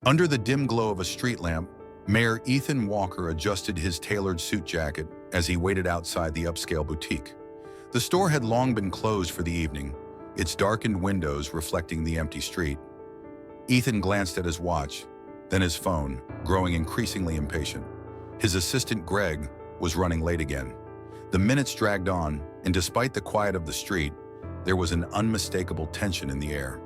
Under the dim glow of a street lamp, Mayor Ethan Walker adjusted his tailored suit jacket as he waited outside the upscale boutique. The store had long been closed for the evening, its darkened windows reflecting the empty street. Ethan glanced at his watch, then his phone, growing increasingly impatient. His assistant Greg was running late again. The minutes dragged on, and despite the quiet of the street, there was an unmistakable tension in the air.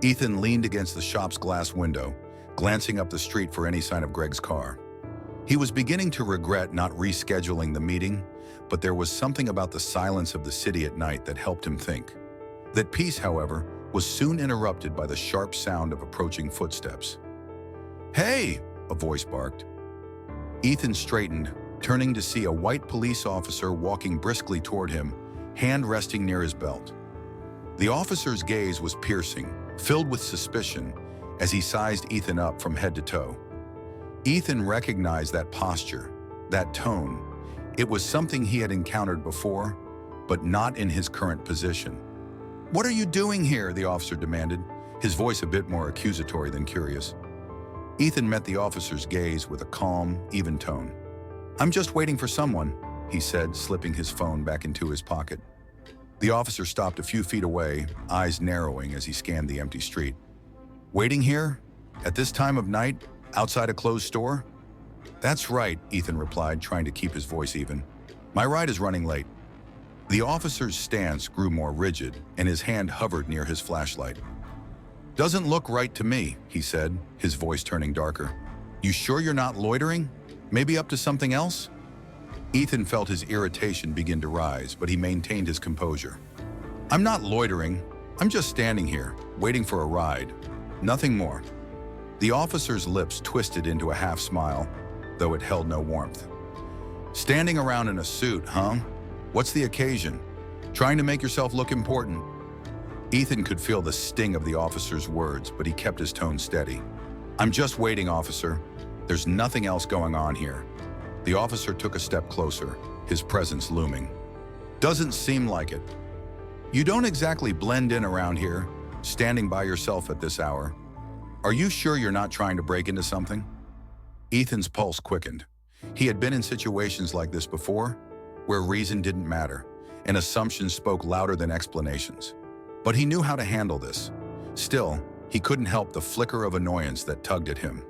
Ethan leaned against the shop's glass window, glancing up the street for any sign of Greg's car. He was beginning to regret not rescheduling the meeting, but there was something about the silence of the city at night that helped him think. That peace, however, was soon interrupted by the sharp sound of approaching footsteps. "Hey!" a voice barked. Ethan straightened, turning to see a white police officer walking briskly toward him, hand resting near his belt. The officer's gaze was piercing, filled with suspicion, as he sized Ethan up from head to toe. Ethan recognized that posture, that tone. It was something he had encountered before, but not in his current position. "What are you doing here?" the officer demanded, his voice a bit more accusatory than curious. Ethan met the officer's gaze with a calm, even tone. "I'm just waiting for someone," he said, slipping his phone back into his pocket. The officer stopped a few feet away, eyes narrowing as he scanned the empty street. "Waiting here? At this time of night? Outside a closed store?" "That's right," Ethan replied, trying to keep his voice even. "My ride is running late." The officer's stance grew more rigid, and his hand hovered near his flashlight. "Doesn't look right to me," he said, his voice turning darker. "You sure you're not loitering? Maybe up to something else?" Ethan felt his irritation begin to rise, but he maintained his composure. "I'm not loitering. I'm just standing here, waiting for a ride. Nothing more." The officer's lips twisted into a half smile, though it held no warmth. "Standing around in a suit, huh? What's the occasion? Trying to make yourself look important?" Ethan could feel the sting of the officer's words, but he kept his tone steady. "I'm just waiting, officer. There's nothing else going on here." The officer took a step closer, his presence looming. "Doesn't seem like it. You don't exactly blend in around here, standing by yourself at this hour. Are you sure you're not trying to break into something?" Ethan's pulse quickened. He had been in situations like this before, where reason didn't matter, and assumptions spoke louder than explanations. But he knew how to handle this. Still, he couldn't help the flicker of annoyance that tugged at him.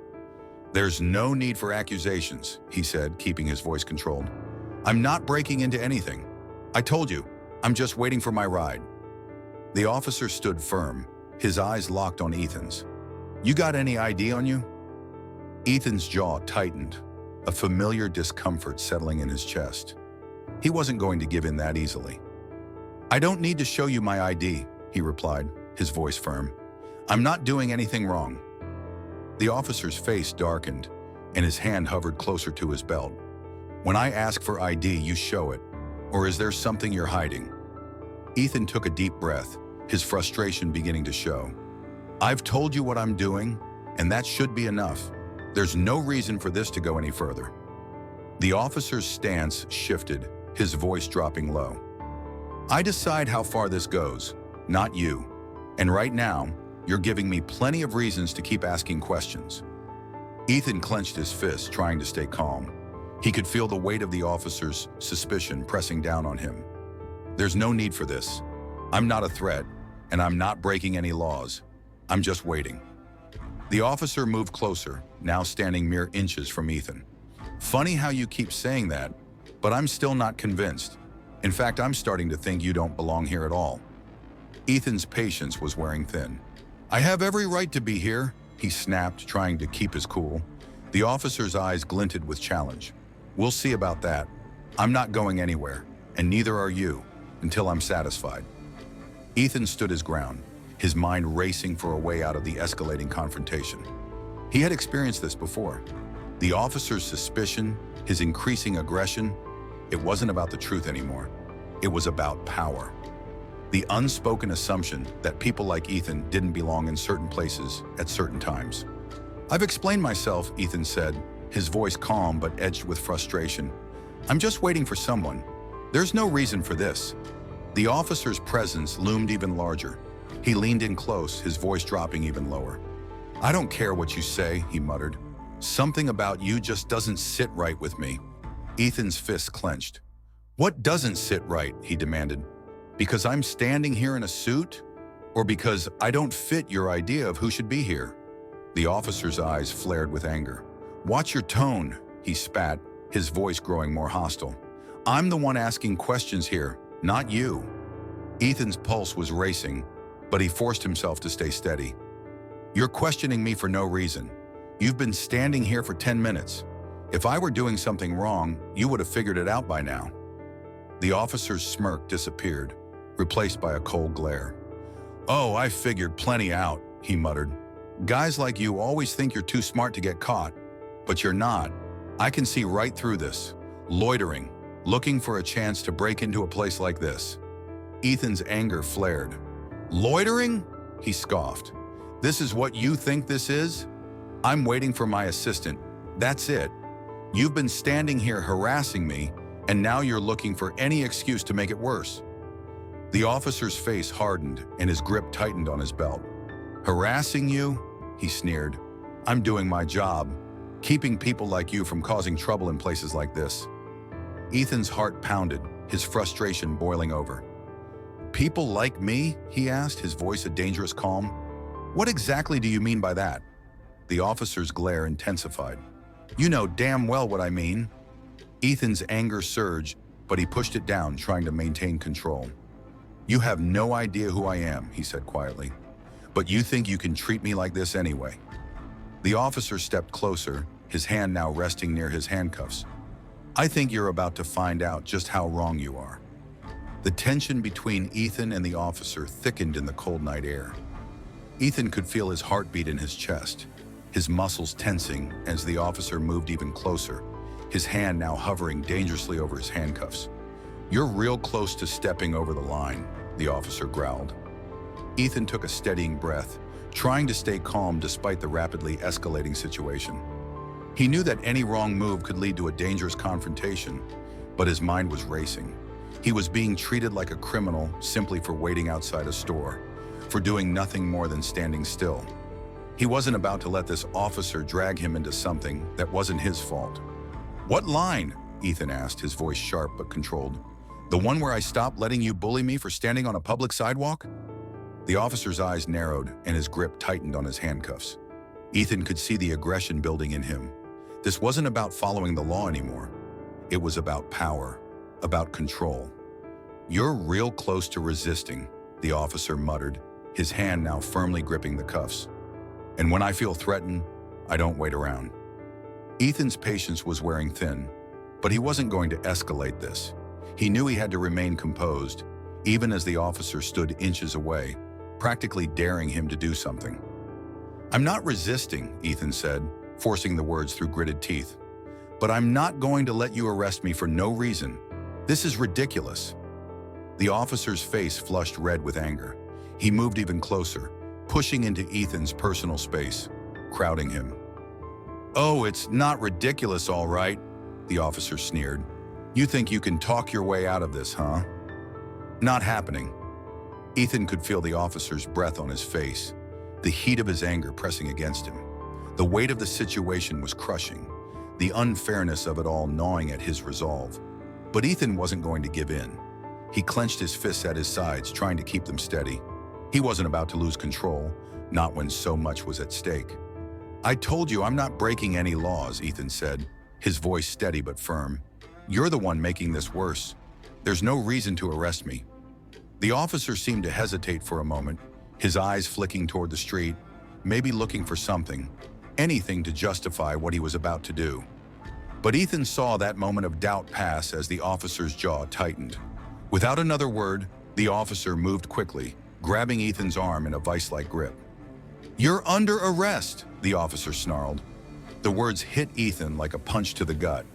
"There's no need for accusations," he said, keeping his voice controlled. "I'm not breaking into anything. I told you, I'm just waiting for my ride." The officer stood firm, his eyes locked on Ethan's. "You got any ID on you?" Ethan's jaw tightened, a familiar discomfort settling in his chest. He wasn't going to give in that easily. "I don't need to show you my ID," he replied, his voice firm. "I'm not doing anything wrong." The officer's face darkened, and his hand hovered closer to his belt. "When I ask for ID, you show it. Or is there something you're hiding?" Ethan took a deep breath, his frustration beginning to show. "I've told you what I'm doing, and that should be enough. There's no reason for this to go any further." The officer's stance shifted, his voice dropping low. "I decide how far this goes, not you. And right now, you're giving me plenty of reasons to keep asking questions." Ethan clenched his fist, trying to stay calm. He could feel the weight of the officer's suspicion pressing down on him. "There's no need for this. I'm not a threat, and I'm not breaking any laws. I'm just waiting." The officer moved closer, now standing mere inches from Ethan. "Funny how you keep saying that, but I'm still not convinced. In fact, I'm starting to think you don't belong here at all." Ethan's patience was wearing thin. "I have every right to be here," he snapped, trying to keep his cool. The officer's eyes glinted with challenge. "We'll see about that. I'm not going anywhere, and neither are you, until I'm satisfied." Ethan stood his ground, his mind racing for a way out of the escalating confrontation. He had experienced this before. The officer's suspicion, his increasing aggression, it wasn't about the truth anymore. It was about power. The unspoken assumption that people like Ethan didn't belong in certain places at certain times. "I've explained myself," Ethan said, his voice calm but edged with frustration. "I'm just waiting for someone. There's no reason for this." The officer's presence loomed even larger. He leaned in close, his voice dropping even lower. "I don't care what you say," he muttered. "Something about you just doesn't sit right with me." Ethan's fists clenched. "What doesn't sit right?" he demanded. "Because I'm standing here in a suit? Or because I don't fit your idea of who should be here?" The officer's eyes flared with anger. "Watch your tone," he spat, his voice growing more hostile. "I'm the one asking questions here, not you." Ethan's pulse was racing, but he forced himself to stay steady. "You're questioning me for no reason. You've been standing here for 10 minutes. If I were doing something wrong, you would have figured it out by now." The officer's smirk disappeared, replaced by a cold glare. "Oh, I figured plenty out," he muttered. "Guys like you always think you're too smart to get caught, but you're not. I can see right through this. Loitering, looking for a chance to break into a place like this." Ethan's anger flared. "Loitering?" he scoffed. "This is what you think this is? I'm waiting for my assistant. That's it. You've been standing here harassing me, and now you're looking for any excuse to make it worse." The officer's face hardened and his grip tightened on his belt. "Harassing you?" he sneered. "I'm doing my job, keeping people like you from causing trouble in places like this." Ethan's heart pounded, his frustration boiling over. "People like me?" he asked, his voice a dangerous calm. "What exactly do you mean by that?" The officer's glare intensified. "You know damn well what I mean." Ethan's anger surged, but he pushed it down, trying to maintain control. "You have no idea who I am," he said quietly. "But you think you can treat me like this anyway." The officer stepped closer, his hand now resting near his handcuffs. "I think you're about to find out just how wrong you are." The tension between Ethan and the officer thickened in the cold night air. Ethan could feel his heartbeat in his chest, his muscles tensing as the officer moved even closer, his hand now hovering dangerously over his handcuffs. "You're real close to stepping over the line," the officer growled. Ethan took a steadying breath, trying to stay calm despite the rapidly escalating situation. He knew that any wrong move could lead to a dangerous confrontation, but his mind was racing. He was being treated like a criminal simply for waiting outside a store, for doing nothing more than standing still. He wasn't about to let this officer drag him into something that wasn't his fault. "What line?" Ethan asked, his voice sharp but controlled. "The one where I stopped letting you bully me for standing on a public sidewalk?" The officer's eyes narrowed and his grip tightened on his handcuffs. Ethan could see the aggression building in him. This wasn't about following the law anymore. It was about power, about control. "You're real close to resisting," the officer muttered, his hand now firmly gripping the cuffs. "And when I feel threatened, I don't wait around." Ethan's patience was wearing thin, but he wasn't going to escalate this. He knew he had to remain composed, even as the officer stood inches away, practically daring him to do something. "I'm not resisting," Ethan said, forcing the words through gritted teeth. "But I'm not going to let you arrest me for no reason. This is ridiculous." The officer's face flushed red with anger. He moved even closer, pushing into Ethan's personal space, crowding him. "Oh, it's not ridiculous, all right," the officer sneered. "You think you can talk your way out of this, huh?" "Not happening." Ethan could feel the officer's breath on his face, the heat of his anger pressing against him. The weight of the situation was crushing, the unfairness of it all gnawing at his resolve. But Ethan wasn't going to give in. He clenched his fists at his sides, trying to keep them steady. He wasn't about to lose control, not when so much was at stake. "I told you I'm not breaking any laws," Ethan said, his voice steady but firm. "You're the one making this worse. There's no reason to arrest me." The officer seemed to hesitate for a moment, his eyes flicking toward the street, maybe looking for something, anything to justify what he was about to do. But Ethan saw that moment of doubt pass as the officer's jaw tightened. Without another word, the officer moved quickly, grabbing Ethan's arm in a vice-like grip. "You're under arrest," the officer snarled. The words hit Ethan like a punch to the gut,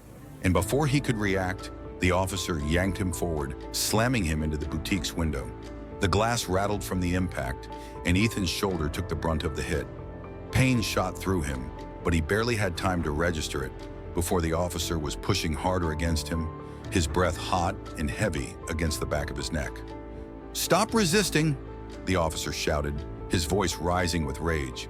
and before he could react, the officer yanked him forward, slamming him into the boutique's window. The glass rattled from the impact, and Ethan's shoulder took the brunt of the hit. Pain shot through him, but he barely had time to register it before the officer was pushing harder against him, his breath hot and heavy against the back of his neck. "Stop resisting," the officer shouted, his voice rising with rage.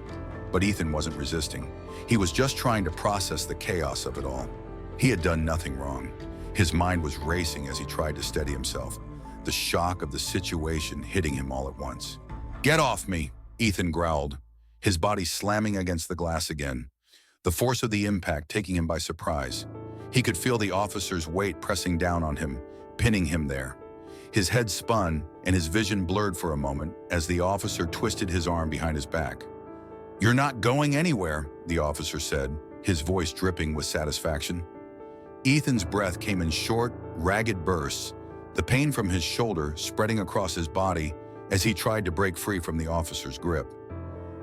But Ethan wasn't resisting. He was just trying to process the chaos of it all. He had done nothing wrong. His mind was racing as he tried to steady himself, the shock of the situation hitting him all at once. "Get off me," Ethan growled, his body slamming against the glass again, the force of the impact taking him by surprise. He could feel the officer's weight pressing down on him, pinning him there. His head spun and his vision blurred for a moment as the officer twisted his arm behind his back. "You're not going anywhere," the officer said, his voice dripping with satisfaction. Ethan's breath came in short, ragged bursts, the pain from his shoulder spreading across his body as he tried to break free from the officer's grip.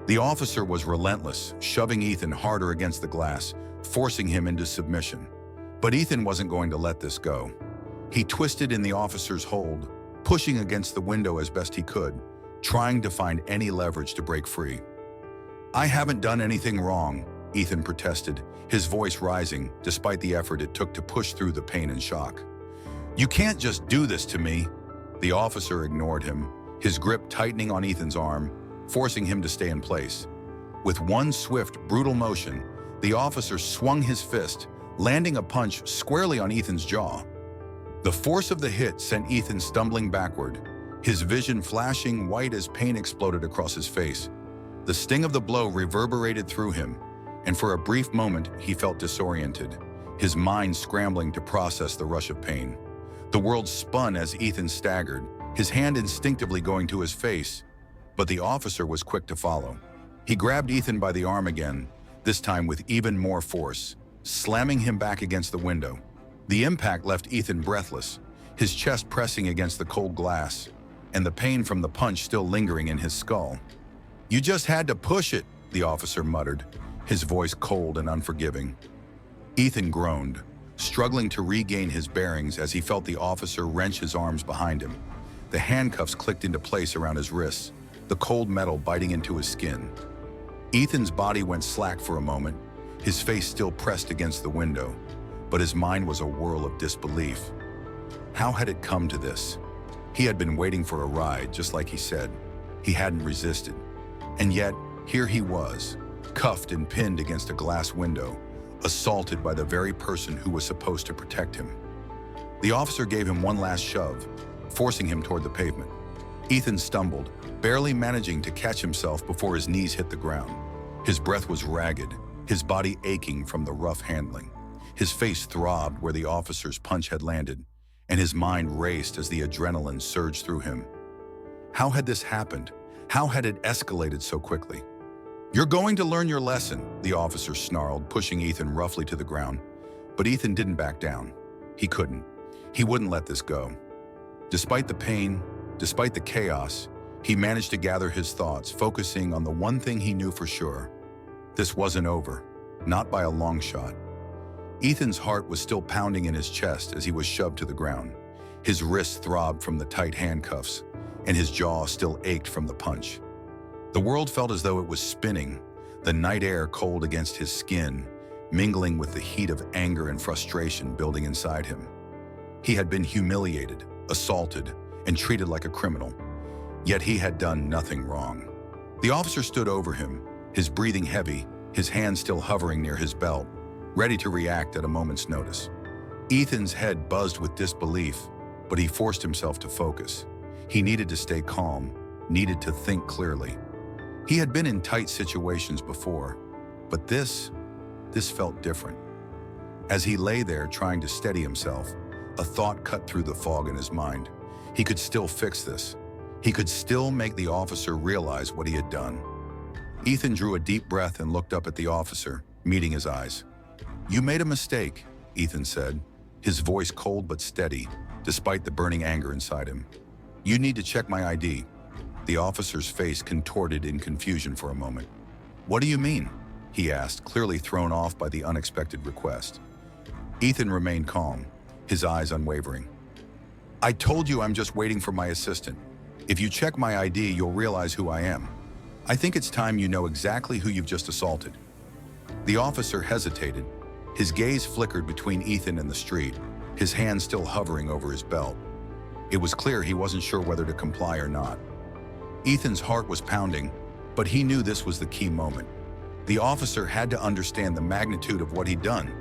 The officer was relentless, shoving Ethan harder against the glass, forcing him into submission. But Ethan wasn't going to let this go. He twisted in the officer's hold, pushing against the window as best he could, trying to find any leverage to break free. "I haven't done anything wrong," Ethan protested, his voice rising despite the effort it took to push through the pain and shock. "You can't just do this to me." The officer ignored him, his grip tightening on Ethan's arm, forcing him to stay in place. With one swift, brutal motion, the officer swung his fist, landing a punch squarely on Ethan's jaw. The force of the hit sent Ethan stumbling backward, his vision flashing white as pain exploded across his face. The sting of the blow reverberated through him, and for a brief moment he felt disoriented, his mind scrambling to process the rush of pain. The world spun as Ethan staggered, his hand instinctively going to his face, but the officer was quick to follow. He grabbed Ethan by the arm again, this time with even more force, slamming him back against the window. The impact left Ethan breathless, his chest pressing against the cold glass, and the pain from the punch still lingering in his skull. "You just had to push it," the officer muttered, his voice cold and unforgiving. Ethan groaned, struggling to regain his bearings as he felt the officer wrench his arms behind him. The handcuffs clicked into place around his wrists, the cold metal biting into his skin. Ethan's body went slack for a moment, his face still pressed against the window, but his mind was a whirl of disbelief. How had it come to this? He had been waiting for a ride, just like he said. He hadn't resisted. And yet, here he was, cuffed and pinned against a glass window, assaulted by the very person who was supposed to protect him. The officer gave him one last shove, forcing him toward the pavement. Ethan stumbled, barely managing to catch himself before his knees hit the ground. His breath was ragged, his body aching from the rough handling. His face throbbed where the officer's punch had landed, and his mind raced as the adrenaline surged through him. How had this happened? How had it escalated so quickly? "You're going to learn your lesson," the officer snarled, pushing Ethan roughly to the ground. But Ethan didn't back down. He couldn't. He wouldn't let this go. Despite the pain, despite the chaos, he managed to gather his thoughts, focusing on the one thing he knew for sure. This wasn't over, not by a long shot. Ethan's heart was still pounding in his chest as he was shoved to the ground. His wrists throbbed from the tight handcuffs, and his jaw still ached from the punch. The world felt as though it was spinning, the night air cold against his skin, mingling with the heat of anger and frustration building inside him. He had been humiliated, assaulted, and treated like a criminal, yet he had done nothing wrong. The officer stood over him, his breathing heavy, his hands still hovering near his belt, ready to react at a moment's notice. Ethan's head buzzed with disbelief, but he forced himself to focus. He needed to stay calm, needed to think clearly. He had been in tight situations before, but this felt different. As he lay there trying to steady himself, a thought cut through the fog in his mind. He could still fix this. He could still make the officer realize what he had done. Ethan drew a deep breath and looked up at the officer, meeting his eyes. "You made a mistake," Ethan said, his voice cold but steady, despite the burning anger inside him. "You need to check my ID." The officer's face contorted in confusion for a moment. "What do you mean?" he asked, clearly thrown off by the unexpected request. Ethan remained calm, his eyes unwavering. "I told you I'm just waiting for my assistant. If you check my ID, you'll realize who I am. I think it's time you know exactly who you've just assaulted." The officer hesitated. His gaze flickered between Ethan and the street, his hand still hovering over his belt. It was clear he wasn't sure whether to comply or not. Ethan's heart was pounding, but he knew this was the key moment. The officer had to understand the magnitude of what he'd done.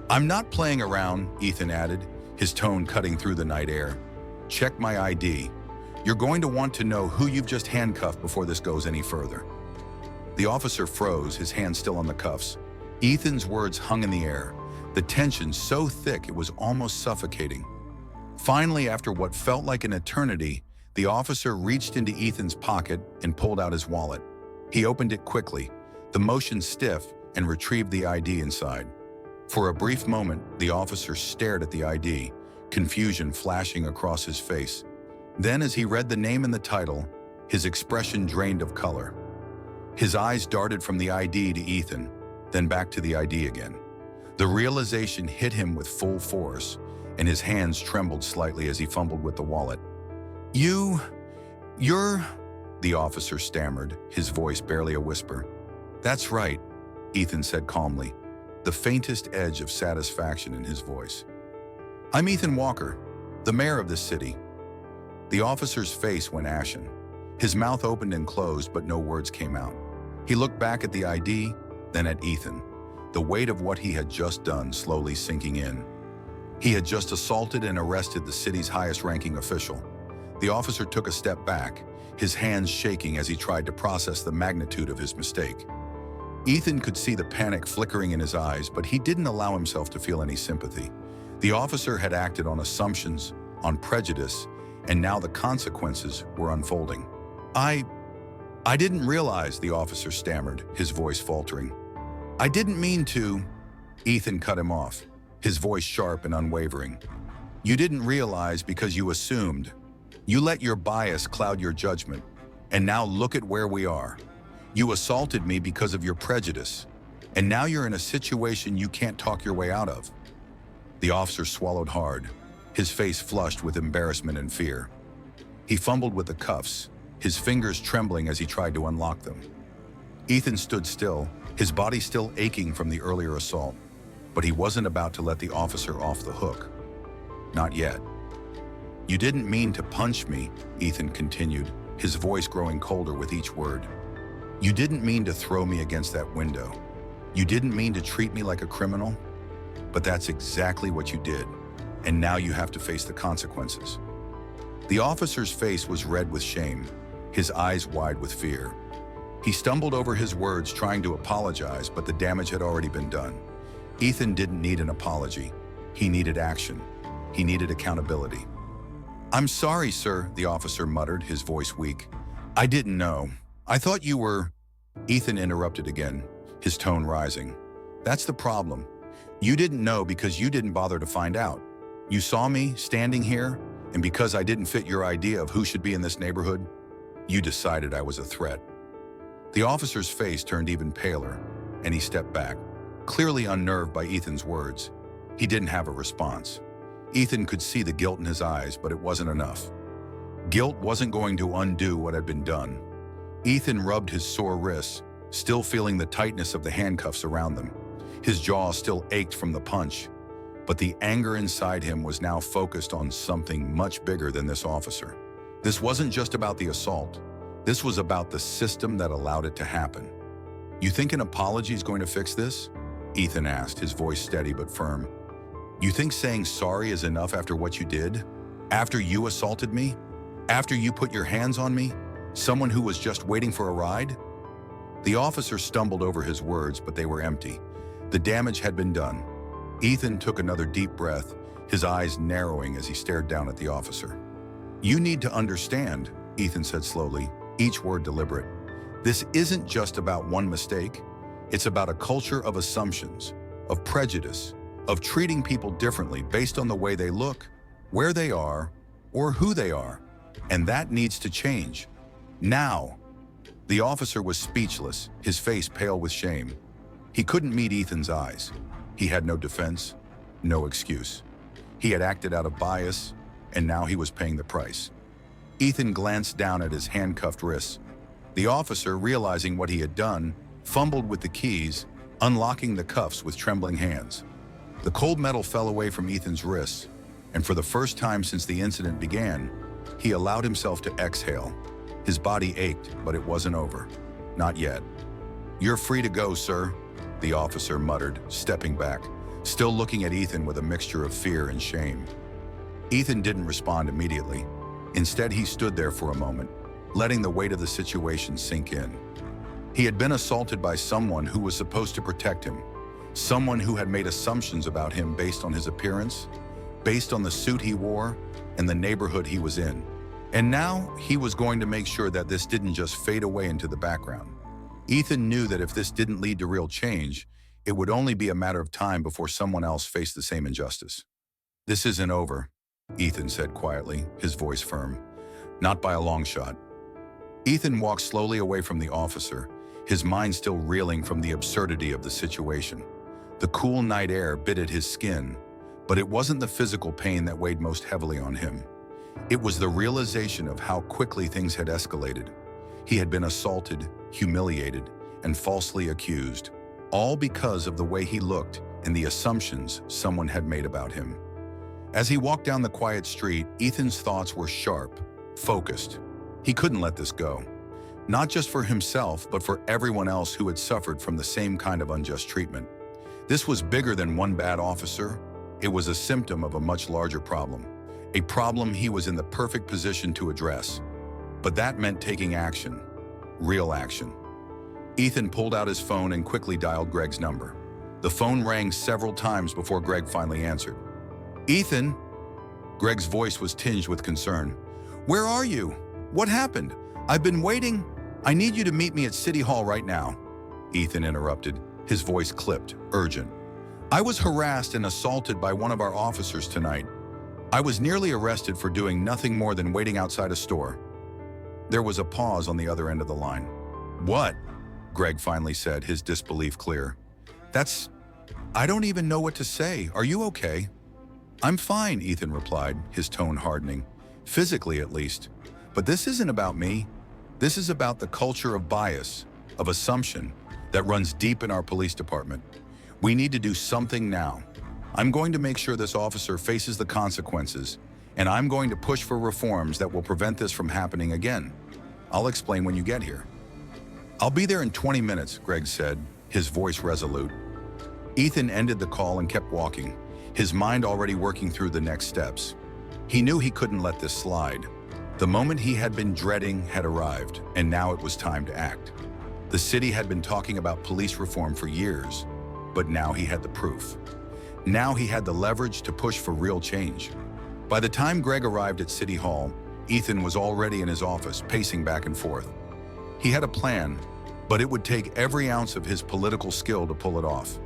"I'm not playing around," Ethan added, his tone cutting through the night air. "Check my ID. You're going to want to know who you've just handcuffed before this goes any further." The officer froze, his hand still on the cuffs. Ethan's words hung in the air, the tension so thick it was almost suffocating. Finally, after what felt like an eternity, the officer reached into Ethan's pocket and pulled out his wallet. He opened it quickly, the motion stiff, and retrieved the ID inside. For a brief moment, the officer stared at the ID, confusion flashing across his face. Then, as he read the name and the title, his expression drained of color. His eyes darted from the ID to Ethan, then back to the ID again. The realization hit him with full force, and his hands trembled slightly as he fumbled with the wallet. You're... The officer stammered, his voice barely a whisper. "That's right," Ethan said calmly, the faintest edge of satisfaction in his voice. "I'm Ethan Walker, the mayor of this city." The officer's face went ashen. His mouth opened and closed, but no words came out. He looked back at the ID, then at Ethan, the weight of what he had just done slowly sinking in. He had just assaulted and arrested the city's highest-ranking official. The officer took a step back, his hands shaking as he tried to process the magnitude of his mistake. Ethan could see the panic flickering in his eyes, but he didn't allow himself to feel any sympathy. The officer had acted on assumptions, on prejudice, and now the consequences were unfolding. I didn't realize," the officer stammered, his voice faltering. "I didn't mean to..." Ethan cut him off, his voice sharp and unwavering. "You didn't realize because you assumed. You let your bias cloud your judgment, and now look at where we are. You assaulted me because of your prejudice, and now you're in a situation you can't talk your way out of." The officer swallowed hard, his face flushed with embarrassment and fear. He fumbled with the cuffs, his fingers trembling as he tried to unlock them. Ethan stood still, his body still aching from the earlier assault, but he wasn't about to let the officer off the hook. Not yet. "You didn't mean to punch me," Ethan continued, his voice growing colder with each word. "You didn't mean to throw me against that window. You didn't mean to treat me like a criminal. But that's exactly what you did, and now you have to face the consequences." The officer's face was red with shame, his eyes wide with fear. He stumbled over his words, trying to apologize, but the damage had already been done. Ethan didn't need an apology. He needed action. He needed accountability. "I'm sorry, sir," the officer muttered, his voice weak. "I didn't know. I thought you were..." Ethan interrupted again, his tone rising. "That's the problem. You didn't know because you didn't bother to find out. You saw me standing here, and because I didn't fit your idea of who should be in this neighborhood, you decided I was a threat." The officer's face turned even paler, and he stepped back, clearly unnerved by Ethan's words. He didn't have a response. Ethan could see the guilt in his eyes, but it wasn't enough. Guilt wasn't going to undo what had been done. Ethan rubbed his sore wrists, still feeling the tightness of the handcuffs around them. His jaw still ached from the punch, but the anger inside him was now focused on something much bigger than this officer. This wasn't just about the assault. This was about the system that allowed it to happen. "You think an apology is going to fix this?" Ethan asked, his voice steady but firm. "You think saying sorry is enough after what you did? After you assaulted me? After you put your hands on me? Someone who was just waiting for a ride?" The officer stumbled over his words, but they were empty. The damage had been done. Ethan took another deep breath, his eyes narrowing as he stared down at the officer. "You need to understand," Ethan said slowly, each word deliberate. "This isn't just about one mistake. It's about a culture of assumptions, of prejudice, of treating people differently based on the way they look, where they are, or who they are. And that needs to change. Now." The officer was speechless, his face pale with shame. He couldn't meet Ethan's eyes. He had no defense, no excuse. He had acted out of bias, and now he was paying the price. Ethan glanced down at his handcuffed wrists. The officer, realizing what he had done, fumbled with the keys, unlocking the cuffs with trembling hands. The cold metal fell away from Ethan's wrists, and for the first time since the incident began, he allowed himself to exhale. His body ached, but it wasn't over. Not yet. "You're free to go, sir," the officer muttered, stepping back, still looking at Ethan with a mixture of fear and shame. Ethan didn't respond immediately. Instead, he stood there for a moment, letting the weight of the situation sink in. He had been assaulted by someone who was supposed to protect him, someone who had made assumptions about him based on his appearance, based on the suit he wore, and the neighborhood he was in. And now, he was going to make sure that this didn't just fade away into the background. Ethan knew that if this didn't lead to real change, it would only be a matter of time before someone else faced the same injustice. "This isn't over," Ethan said quietly, his voice firm. "Not by a long shot." Ethan walked slowly away from the officer, his mind still reeling from the absurdity of the situation. The cool night air bit at his skin, but it wasn't the physical pain that weighed most heavily on him. It was the realization of how quickly things had escalated. He had been assaulted, humiliated, and falsely accused, all because of the way he looked and the assumptions someone had made about him. As he walked down the quiet street, Ethan's thoughts were sharp, focused. He couldn't let this go. Not just for himself, but for everyone else who had suffered from the same kind of unjust treatment. This was bigger than one bad officer. It was a symptom of a much larger problem, a problem he was in the perfect position to address. But that meant taking action, real action. Ethan pulled out his phone and quickly dialed Greg's number. The phone rang several times before Greg finally answered. "Ethan?" Greg's voice was tinged with concern. "Where are you? What happened? I've been waiting. I need you to meet me at City Hall right now." Ethan interrupted, his voice clipped, urgent. "I was harassed and assaulted by one of our officers tonight. I was nearly arrested for doing nothing more than waiting outside a store." There was a pause on the other end of the line. "What?" Greg finally said, his disbelief clear. I don't even know what to say. Are you okay?" "I'm fine," Ethan replied, his tone hardening. "Physically, at least. But this isn't about me. This is about the culture of bias, of assumption, that runs deep in our police department. We need to do something now. I'm going to make sure this officer faces the consequences, and I'm going to push for reforms that will prevent this from happening again. I'll explain when you get here." "I'll be there in 20 minutes, Greg said, his voice resolute. Ethan ended the call and kept walking, his mind already working through the next steps. He knew he couldn't let this slide. The moment he had been dreading had arrived, and now it was time to act. The city had been talking about police reform for years, but now he had the proof. Now he had the leverage to push for real change. By the time Greg arrived at City Hall, Ethan was already in his office, pacing back and forth. He had a plan, but it would take every ounce of his political skill to pull it off.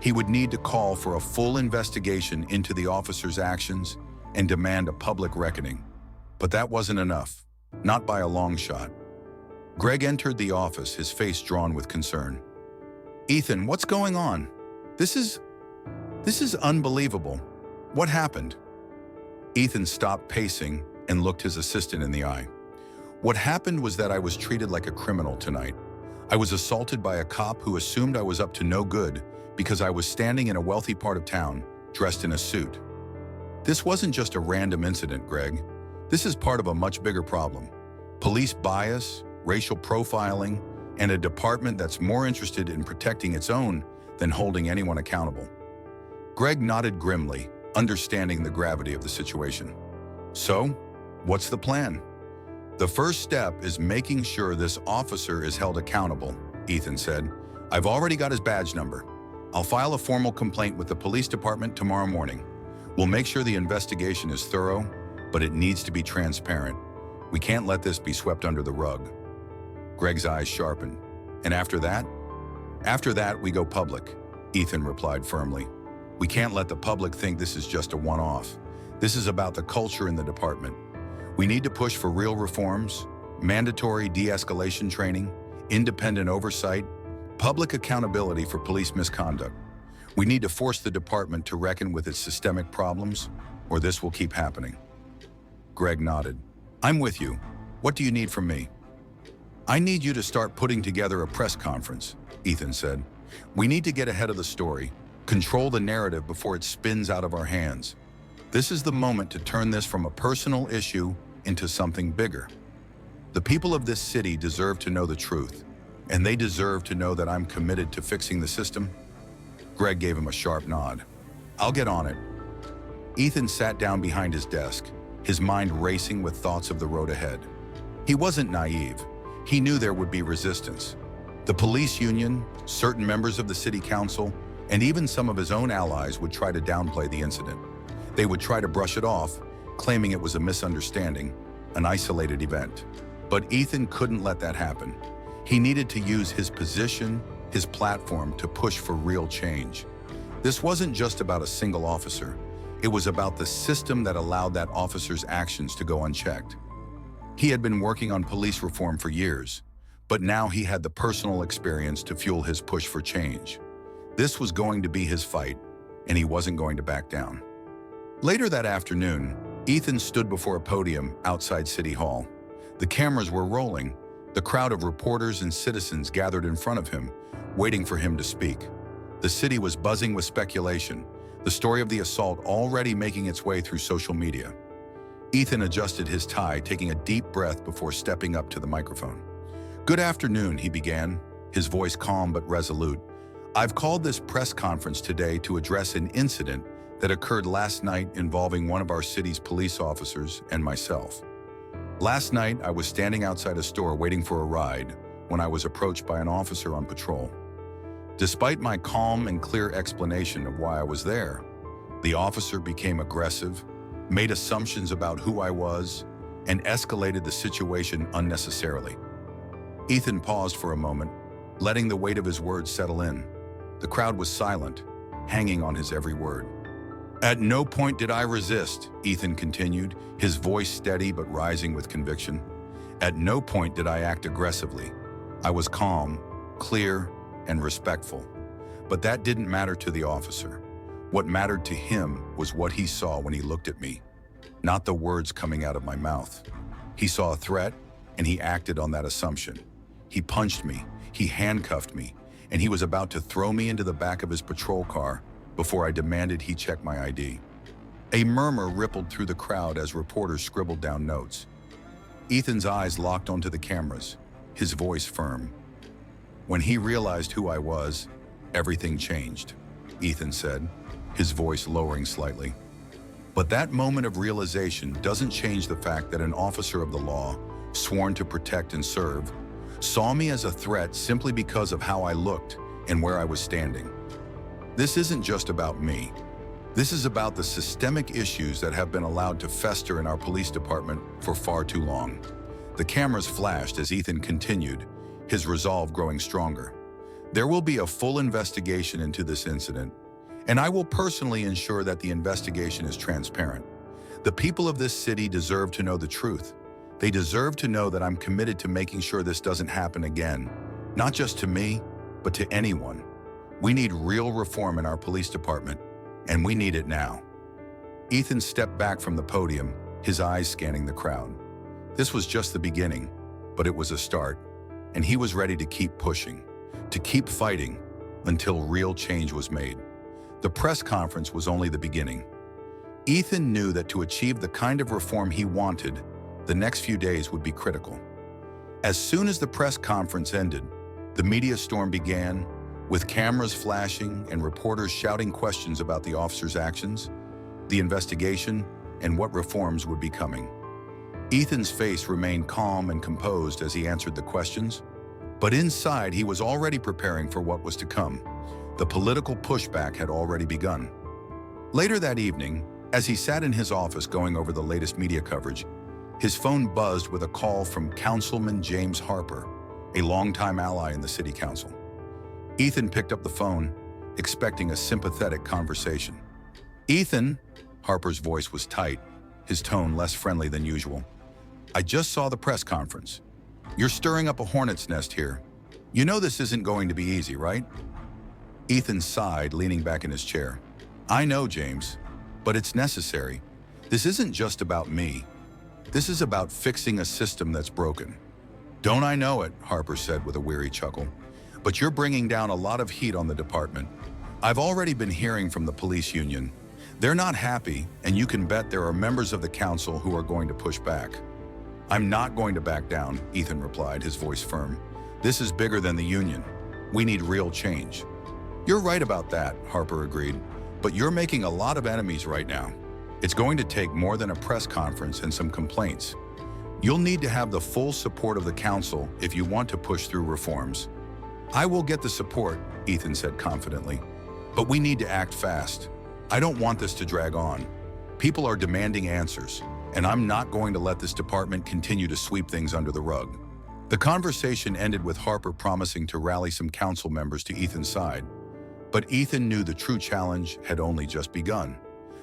He would need to call for a full investigation into the officer's actions and demand a public reckoning. But that wasn't enough, not by a long shot. Greg entered the office, his face drawn with concern. "Ethan, what's going on? This is unbelievable. What happened?" Ethan stopped pacing and looked his assistant in the eye. "What happened was that I was treated like a criminal tonight. I was assaulted by a cop who assumed I was up to no good because I was standing in a wealthy part of town, dressed in a suit. This wasn't just a random incident, Greg. This is part of a much bigger problem. Police bias, racial profiling, and a department that's more interested in protecting its own than holding anyone accountable." Greg nodded grimly, understanding the gravity of the situation. "So, what's the plan?" "The first step is making sure this officer is held accountable," Ethan said. "I've already got his badge number. I'll file a formal complaint with the police department tomorrow morning. We'll make sure the investigation is thorough, but it needs to be transparent. We can't let this be swept under the rug." Greg's eyes sharpened. "And after that?" "After that, we go public," Ethan replied firmly. "We can't let the public think this is just a one-off. This is about the culture in the department. We need to push for real reforms, mandatory de-escalation training, independent oversight, public accountability for police misconduct. We need to force the department to reckon with its systemic problems, or this will keep happening." Greg nodded. "I'm with you. What do you need from me?" "I need you to start putting together a press conference," Ethan said. "We need to get ahead of the story, control the narrative before it spins out of our hands. This is the moment to turn this from a personal issue into something bigger. The people of this city deserve to know the truth. and they deserve to know that I'm committed to fixing the system? Greg gave him a sharp nod. I'll get on it. Ethan sat down behind his desk, his mind racing with thoughts of the road ahead. He wasn't naive. He knew there would be resistance. The police union, certain members of the city council, and even some of his own allies would try to downplay the incident. They would try to brush it off, claiming it was a misunderstanding, an isolated event. But Ethan couldn't let that happen. He needed to use his position, his platform, to push for real change. This wasn't just about a single officer. It was about the system that allowed that officer's actions to go unchecked. He had been working on police reform for years, but now he had the personal experience to fuel his push for change. This was going to be his fight, and he wasn't going to back down. Later that afternoon, Ethan stood before a podium outside City Hall. The cameras were rolling. The crowd of reporters and citizens gathered in front of him, waiting for him to speak. The city was buzzing with speculation, the story of the assault already making its way through social media. Ethan adjusted his tie, taking a deep breath before stepping up to the microphone. "Good afternoon," he began, his voice calm but resolute. "I've called this press conference today to address an incident that occurred last night involving one of our city's police officers and myself. Last night, I was standing outside a store waiting for a ride when I was approached by an officer on patrol. Despite my calm and clear explanation of why I was there, the officer became aggressive, made assumptions about who I was, and escalated the situation unnecessarily." Ethan paused for a moment, letting the weight of his words settle in. The crowd was silent, hanging on his every word. "At no point did I resist," Ethan continued, his voice steady but rising with conviction. "At no point did I act aggressively. I was calm, clear, and respectful. But that didn't matter to the officer. What mattered to him was what he saw when he looked at me, not the words coming out of my mouth. He saw a threat, and he acted on that assumption. He punched me, he handcuffed me, and he was about to throw me into the back of his patrol car before I demanded he check my ID." A murmur rippled through the crowd as reporters scribbled down notes. Ethan's eyes locked onto the cameras, his voice firm. "When he realized who I was, everything changed," Ethan said, his voice lowering slightly. "But that moment of realization doesn't change the fact that an officer of the law, sworn to protect and serve, saw me as a threat simply because of how I looked and where I was standing. This isn't just about me. This is about the systemic issues that have been allowed to fester in our police department for far too long." The cameras flashed as Ethan continued, his resolve growing stronger. "There will be a full investigation into this incident, and I will personally ensure that the investigation is transparent. The people of this city deserve to know the truth. They deserve to know that I'm committed to making sure this doesn't happen again, not just to me, but to anyone. We need real reform in our police department, and we need it now." Ethan stepped back from the podium, his eyes scanning the crowd. This was just the beginning, but it was a start, and he was ready to keep pushing, to keep fighting until real change was made. The press conference was only the beginning. Ethan knew that to achieve the kind of reform he wanted, the next few days would be critical. As soon as the press conference ended, the media storm began, with cameras flashing and reporters shouting questions about the officer's actions, the investigation, and what reforms would be coming. Ethan's face remained calm and composed as he answered the questions, but inside he was already preparing for what was to come. The political pushback had already begun. Later that evening, as he sat in his office going over the latest media coverage, his phone buzzed with a call from Councilman James Harper, a longtime ally in the city council. Ethan picked up the phone, expecting a sympathetic conversation. "Ethan," Harper's voice was tight, his tone less friendly than usual. "I just saw the press conference. You're stirring up a hornet's nest here. You know this isn't going to be easy, right?" Ethan sighed, leaning back in his chair. "I know, James, but it's necessary. This isn't just about me. This is about fixing a system that's broken." "Don't I know it," Harper said with a weary chuckle. "But you're bringing down a lot of heat on the department. I've already been hearing from the police union. They're not happy, and you can bet there are members of the council who are going to push back." "I'm not going to back down," Ethan replied, his voice firm. This is bigger than the union. We need real change. You're right about that, Harper agreed, but you're making a lot of enemies right now. It's going to take more than a press conference and some complaints. You'll need to have the full support of the council if you want to push through reforms. I will get the support, Ethan said confidently, but we need to act fast. I don't want this to drag on. People are demanding answers, and I'm not going to let this department continue to sweep things under the rug. The conversation ended with Harper promising to rally some council members to Ethan's side. But Ethan knew the true challenge had only just begun.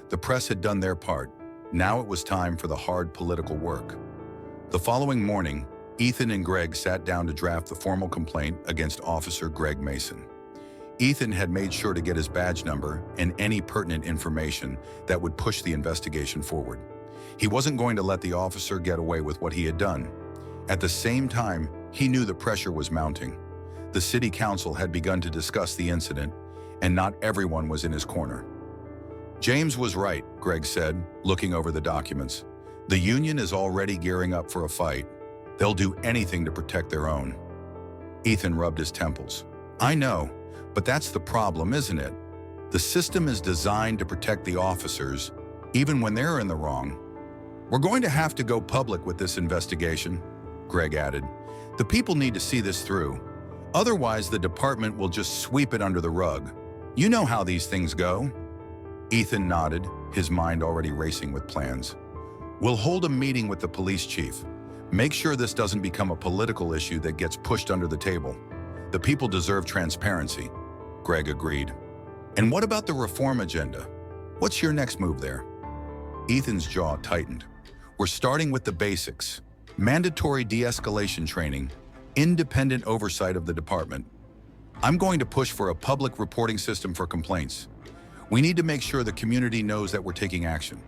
The press had done their part. Now it was time for the hard political work. The following morning, Ethan and Greg sat down to draft the formal complaint against Officer Greg Mason. Ethan had made sure to get his badge number and any pertinent information that would push the investigation forward. He wasn't going to let the officer get away with what he had done. At the same time, he knew the pressure was mounting. The city council had begun to discuss the incident, and not everyone was in his corner. James was right, Greg said, looking over the documents. The union is already gearing up for a fight. They'll do anything to protect their own. Ethan rubbed his temples. I know, but that's the problem, isn't it? The system is designed to protect the officers, even when they're in the wrong. We're going to have to go public with this investigation, Greg added. The people need to see this through. Otherwise, the department will just sweep it under the rug. You know how these things go. Ethan nodded, his mind already racing with plans. We'll hold a meeting with the police chief. Make sure this doesn't become a political issue that gets pushed under the table. The people deserve transparency, Greg agreed. And what about the reform agenda? What's your next move there? Ethan's jaw tightened. We're starting with the basics. Mandatory de-escalation training, independent oversight of the department. I'm going to push for a public reporting system for complaints. We need to make sure the community knows that we're taking action.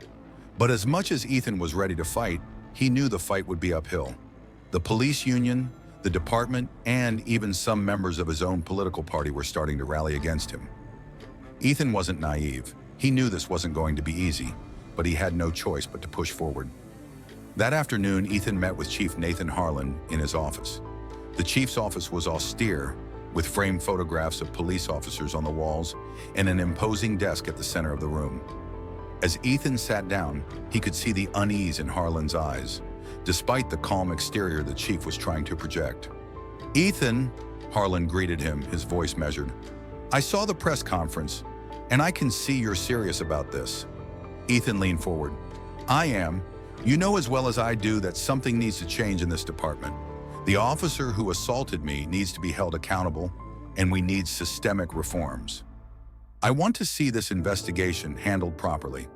But as much as Ethan was ready to fight, he knew the fight would be uphill. The police union, the department, and even some members of his own political party were starting to rally against him. Ethan wasn't naive. He knew this wasn't going to be easy, but he had no choice but to push forward. That afternoon, Ethan met with Chief Nathan Harlan in his office. The chief's office was austere, with framed photographs of police officers on the walls and an imposing desk at the center of the room. As Ethan sat down, he could see the unease in Harlan's eyes, despite the calm exterior the chief was trying to project. Ethan, Harlan greeted him, his voice measured. I saw the press conference, and I can see you're serious about this. Ethan leaned forward. I am. You know as well as I do that something needs to change in this department. The officer who assaulted me needs to be held accountable, and we need systemic reforms. I want to see this investigation handled properly.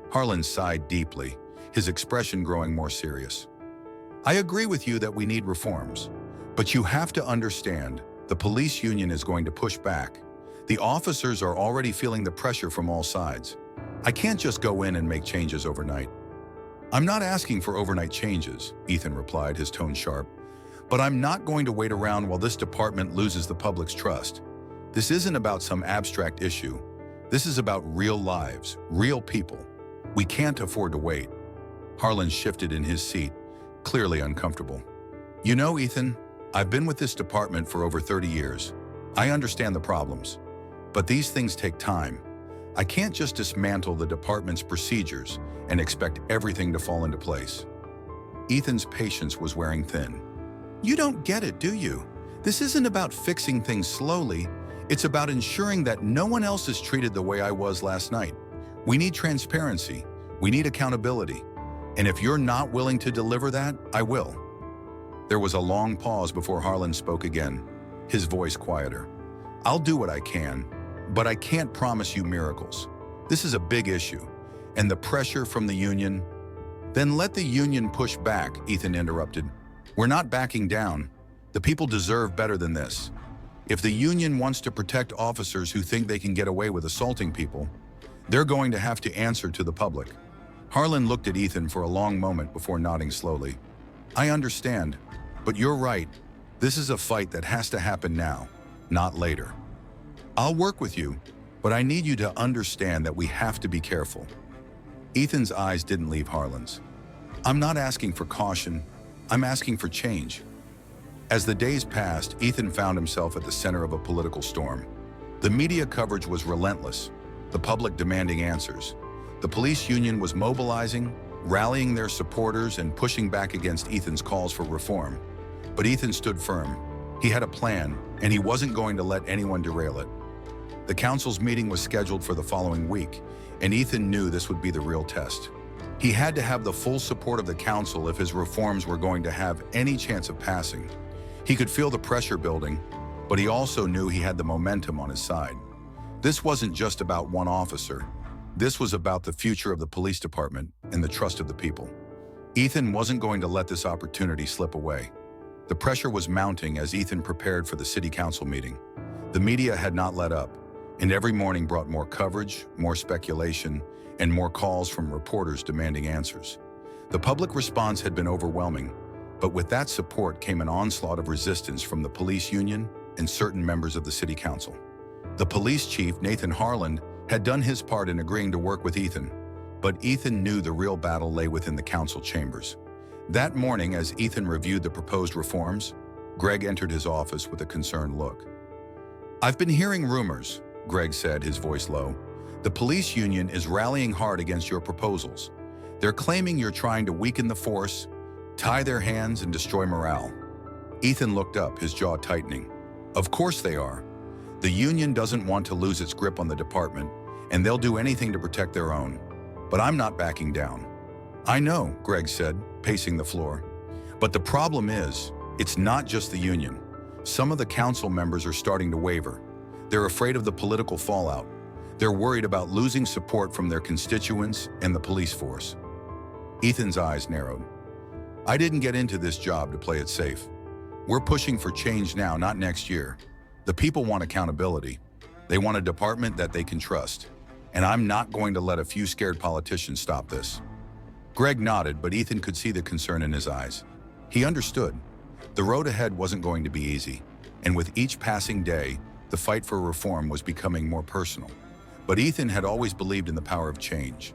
Harlan sighed deeply, his expression growing more serious. I agree with you that we need reforms, but you have to understand the police union is going to push back. The officers are already feeling the pressure from all sides. I can't just go in and make changes overnight. I'm not asking for overnight changes, Ethan replied, his tone sharp. But I'm not going to wait around while this department loses the public's trust. This isn't about some abstract issue. This is about real lives, real people. We can't afford to wait. Harlan shifted in his seat, clearly uncomfortable. You know, Ethan, I've been with this department for over 30 years. I understand the problems, but these things take time. I can't just dismantle the department's procedures and expect everything to fall into place. Ethan's patience was wearing thin. You don't get it, do you? This isn't about fixing things slowly. It's about ensuring that no one else is treated the way I was last night. We need transparency. We need accountability. And if you're not willing to deliver that, I will. There was a long pause before Harlan spoke again, his voice quieter. I'll do what I can, but I can't promise you miracles. This is a big issue, and the pressure from the union. Then let the union push back, Ethan interrupted. We're not backing down. The people deserve better than this. If the union wants to protect officers who think they can get away with assaulting people, they're going to have to answer to the public. Harlan looked at Ethan for a long moment before nodding slowly. I understand, but you're right. This is a fight that has to happen now, not later. I'll work with you, but I need you to understand that we have to be careful. Ethan's eyes didn't leave Harlan's. I'm not asking for caution. I'm asking for change. As the days passed, Ethan found himself at the center of a political storm. The media coverage was relentless, the public demanding answers. The police union was mobilizing, rallying their supporters and pushing back against Ethan's calls for reform. But Ethan stood firm. He had a plan, and he wasn't going to let anyone derail it. The council's meeting was scheduled for the following week, and Ethan knew this would be the real test. He had to have the full support of the council if his reforms were going to have any chance of passing. He could feel the pressure building, but he also knew he had the momentum on his side. This wasn't just about one officer. This was about the future of the police department and the trust of the people. Ethan wasn't going to let this opportunity slip away. The pressure was mounting as Ethan prepared for the city council meeting. The media had not let up, and every morning brought more coverage, more speculation, and more calls from reporters demanding answers. The public response had been overwhelming, but with that support came an onslaught of resistance from the police union and certain members of the city council. The police chief, Nathan Harland, had done his part in agreeing to work with Ethan, but Ethan knew the real battle lay within the council chambers. That morning, as Ethan reviewed the proposed reforms, Greg entered his office with a concerned look. "I've been hearing rumors," Greg said, his voice low. "The police union is rallying hard against your proposals. They're claiming you're trying to weaken the force, tie their hands, and destroy morale." Ethan looked up, his jaw tightening. "Of course they are. The union doesn't want to lose its grip on the department, and they'll do anything to protect their own. But I'm not backing down." "I know," Greg said, pacing the floor. "But the problem is, it's not just the union. Some of the council members are starting to waver. They're afraid of the political fallout. They're worried about losing support from their constituents and the police force." Ethan's eyes narrowed. "I didn't get into this job to play it safe. We're pushing for change now, not next year. The people want accountability. They want a department that they can trust. And I'm not going to let a few scared politicians stop this." Greg nodded, but Ethan could see the concern in his eyes. He understood. The road ahead wasn't going to be easy, and with each passing day, the fight for reform was becoming more personal. But Ethan had always believed in the power of change.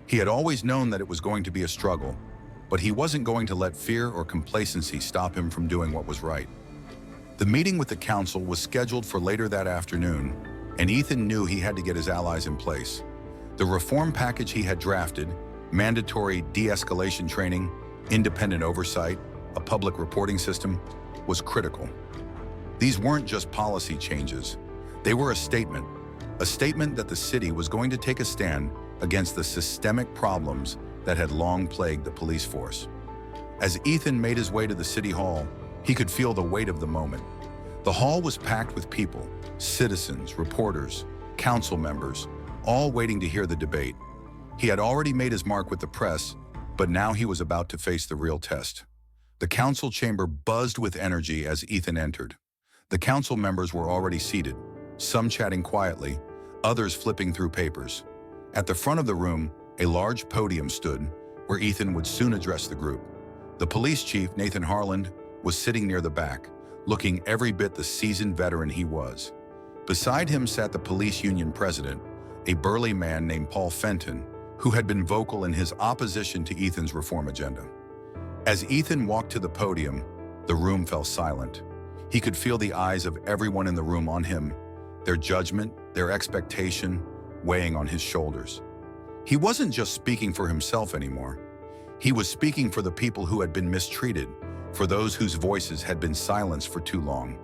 He had always known that it was going to be a struggle, but he wasn't going to let fear or complacency stop him from doing what was right. The meeting with the council was scheduled for later that afternoon, and Ethan knew he had to get his allies in place. The reform package he had drafted, mandatory de-escalation training, independent oversight, a public reporting system, was critical. These weren't just policy changes. They were a statement that the city was going to take a stand against the systemic problems that had long plagued the police force. As Ethan made his way to the city hall, he could feel the weight of the moment. The hall was packed with people, citizens, reporters, council members, all waiting to hear the debate. He had already made his mark with the press, but now he was about to face the real test. The council chamber buzzed with energy as Ethan entered. The council members were already seated, some chatting quietly, others flipping through papers. At the front of the room, a large podium stood, where Ethan would soon address the group. The police chief, Nathan Harland, was sitting near the back, looking every bit the seasoned veteran he was. Beside him sat the police union president, a burly man named Paul Fenton, who had been vocal in his opposition to Ethan's reform agenda. As Ethan walked to the podium, the room fell silent. He could feel the eyes of everyone in the room on him, their judgment, their expectation, weighing on his shoulders. He wasn't just speaking for himself anymore. He was speaking for the people who had been mistreated, for those whose voices had been silenced for too long.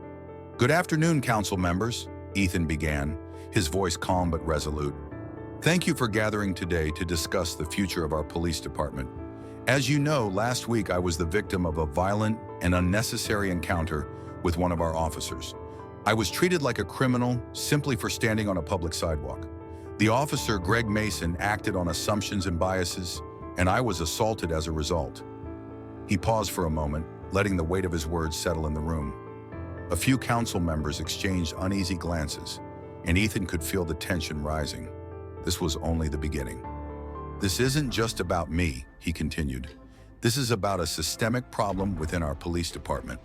"Good afternoon, council members," Ethan began, his voice calm but resolute. "Thank you for gathering today to discuss the future of our police department. As you know, last week I was the victim of a violent and unnecessary encounter with one of our officers. I was treated like a criminal simply for standing on a public sidewalk. The officer, Greg Mason, acted on assumptions and biases, and I was assaulted as a result." He paused for a moment, letting the weight of his words settle in the room. A few council members exchanged uneasy glances, and Ethan could feel the tension rising. This was only the beginning. "This isn't just about me," he continued. "This is about a systemic problem within our police department.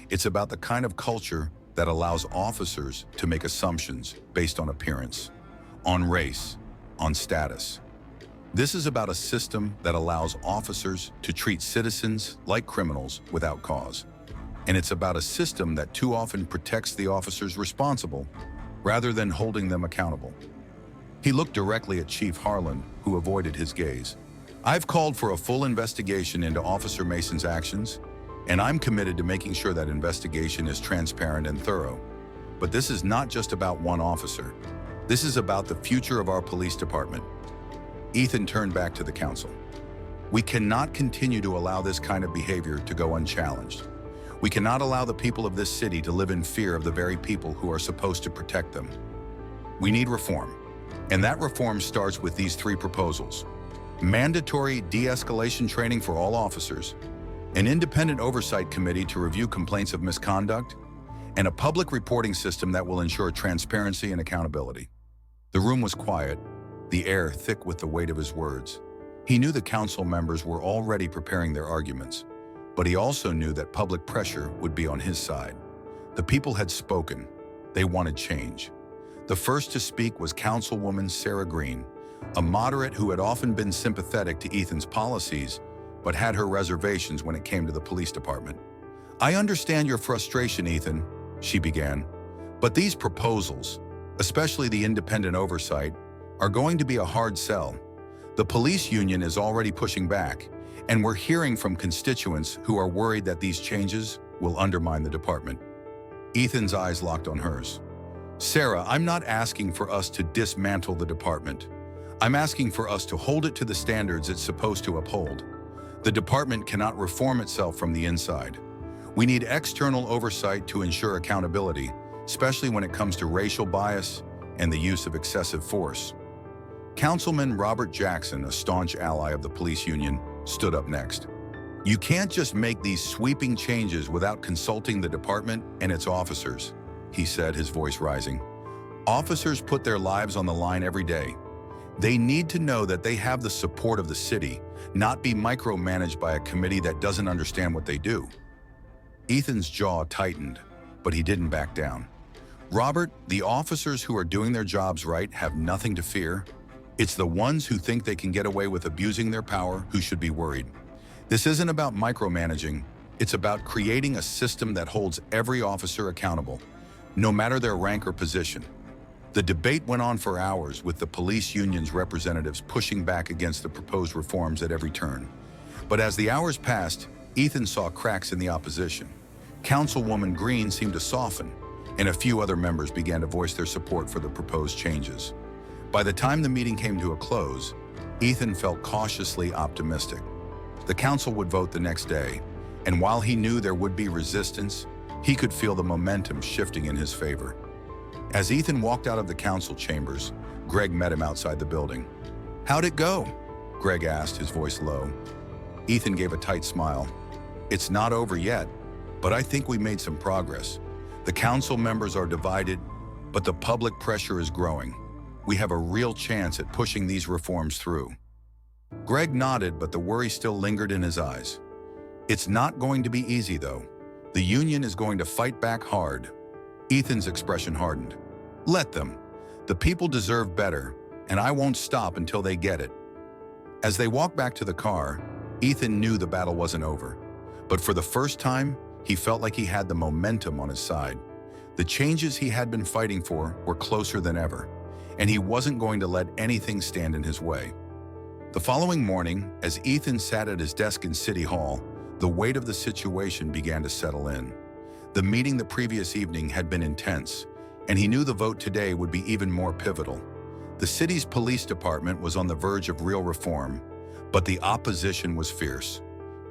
It's about the kind of culture that allows officers to make assumptions based on appearance, on race, on status. This is about a system that allows officers to treat citizens like criminals without cause. and it's about a system that too often protects the officers responsible rather than holding them accountable. He looked directly at Chief Harlan, who avoided his gaze. I've called for a full investigation into Officer Mason's actions, and I'm committed to making sure that investigation is transparent and thorough. But this is not just about one officer. This is about the future of our police department. Ethan turned back to the council. We cannot continue to allow this kind of behavior to go unchallenged. We cannot allow the people of this city to live in fear of the very people who are supposed to protect them. We need reform, and that reform starts with these three proposals: mandatory de-escalation training for all officers, an independent oversight committee to review complaints of misconduct, and a public reporting system that will ensure transparency and accountability. The room was quiet, the air thick with the weight of his words. He knew the council members were already preparing their arguments, but he also knew that public pressure would be on his side. The people had spoken. They wanted change. The first to speak was Councilwoman Sarah Green, a moderate who had often been sympathetic to Ethan's policies, but had her reservations when it came to the police department. I understand your frustration, Ethan, she began, but these proposals, especially the independent oversight, are going to be a hard sell. The police union is already pushing back, and we're hearing from constituents who are worried that these changes will undermine the department. Ethan's eyes locked on hers. Sarah, I'm not asking for us to dismantle the department. I'm asking for us to hold it to the standards it's supposed to uphold. The department cannot reform itself from the inside. We need external oversight to ensure accountability, especially when it comes to racial bias and the use of excessive force. Councilman Robert Jackson, a staunch ally of the police union, stood up next. You can't just make these sweeping changes without consulting the department and its officers, he said, his voice rising. Officers put their lives on the line every day. They need to know that they have the support of the city, not be micromanaged by a committee that doesn't understand what they do. Ethan's jaw tightened, but he didn't back down. Robert, the officers who are doing their jobs right have nothing to fear. It's the ones who think they can get away with abusing their power who should be worried. This isn't about micromanaging. It's about creating a system that holds every officer accountable, no matter their rank or position. The debate went on for hours, with the police union's representatives pushing back against the proposed reforms at every turn. But as the hours passed, Ethan saw cracks in the opposition. Councilwoman Green seemed to soften, and a few other members began to voice their support for the proposed changes. By the time the meeting came to a close, Ethan felt cautiously optimistic. The council would vote the next day, and while he knew there would be resistance, he could feel the momentum shifting in his favor. As Ethan walked out of the council chambers, Greg met him outside the building. "How'd it go?" Greg asked, his voice low. Ethan gave a tight smile. "It's not over yet, but I think we made some progress. The council members are divided, but the public pressure is growing. We have a real chance at pushing these reforms through." Greg nodded, but the worry still lingered in his eyes. "It's not going to be easy, though. The union is going to fight back hard." Ethan's expression hardened. "Let them. The people deserve better, and I won't stop until they get it." As they walked back to the car, Ethan knew the battle wasn't over. But for the first time, he felt like he had the momentum on his side. The changes he had been fighting for were closer than ever, and he wasn't going to let anything stand in his way. The following morning, as Ethan sat at his desk in City Hall, the weight of the situation began to settle in. The meeting the previous evening had been intense, and he knew the vote today would be even more pivotal. The city's police department was on the verge of real reform, but the opposition was fierce.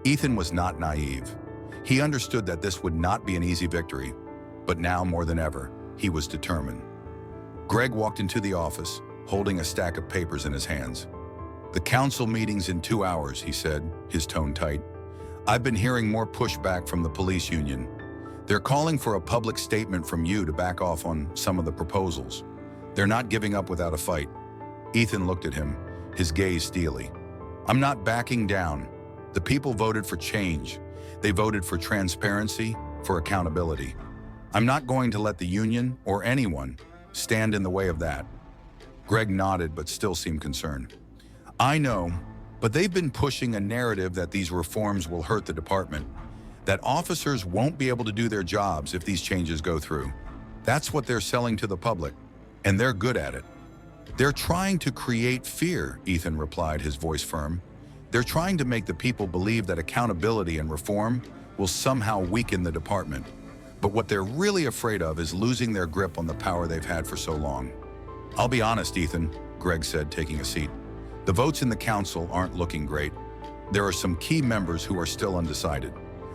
Ethan was not naive. He understood that this would not be an easy victory, but now more than ever, he was determined. Greg walked into the office, holding a stack of papers in his hands. "The council meeting's in 2 hours," he said, his tone tight. "I've been hearing more pushback from the police union. They're calling for a public statement from you to back off on some of the proposals. They're not giving up without a fight." Ethan looked at him, his gaze steely. "I'm not backing down. The people voted for change. They voted for transparency, for accountability. I'm not going to let the union, or anyone, stand in the way of that." Greg nodded but still seemed concerned. "I know, but they've been pushing a narrative that these reforms will hurt the department. that officers won't be able to do their jobs if these changes go through. That's what they're selling to the public, and they're good at it. They're trying to create fear, Ethan replied, his voice firm. They're trying to make the people believe that accountability and reform will somehow weaken the department. But what they're really afraid of is losing their grip on the power they've had for so long. I'll be honest, Ethan, Greg said, taking a seat. The votes in the council aren't looking great. There are some key members who are still undecided.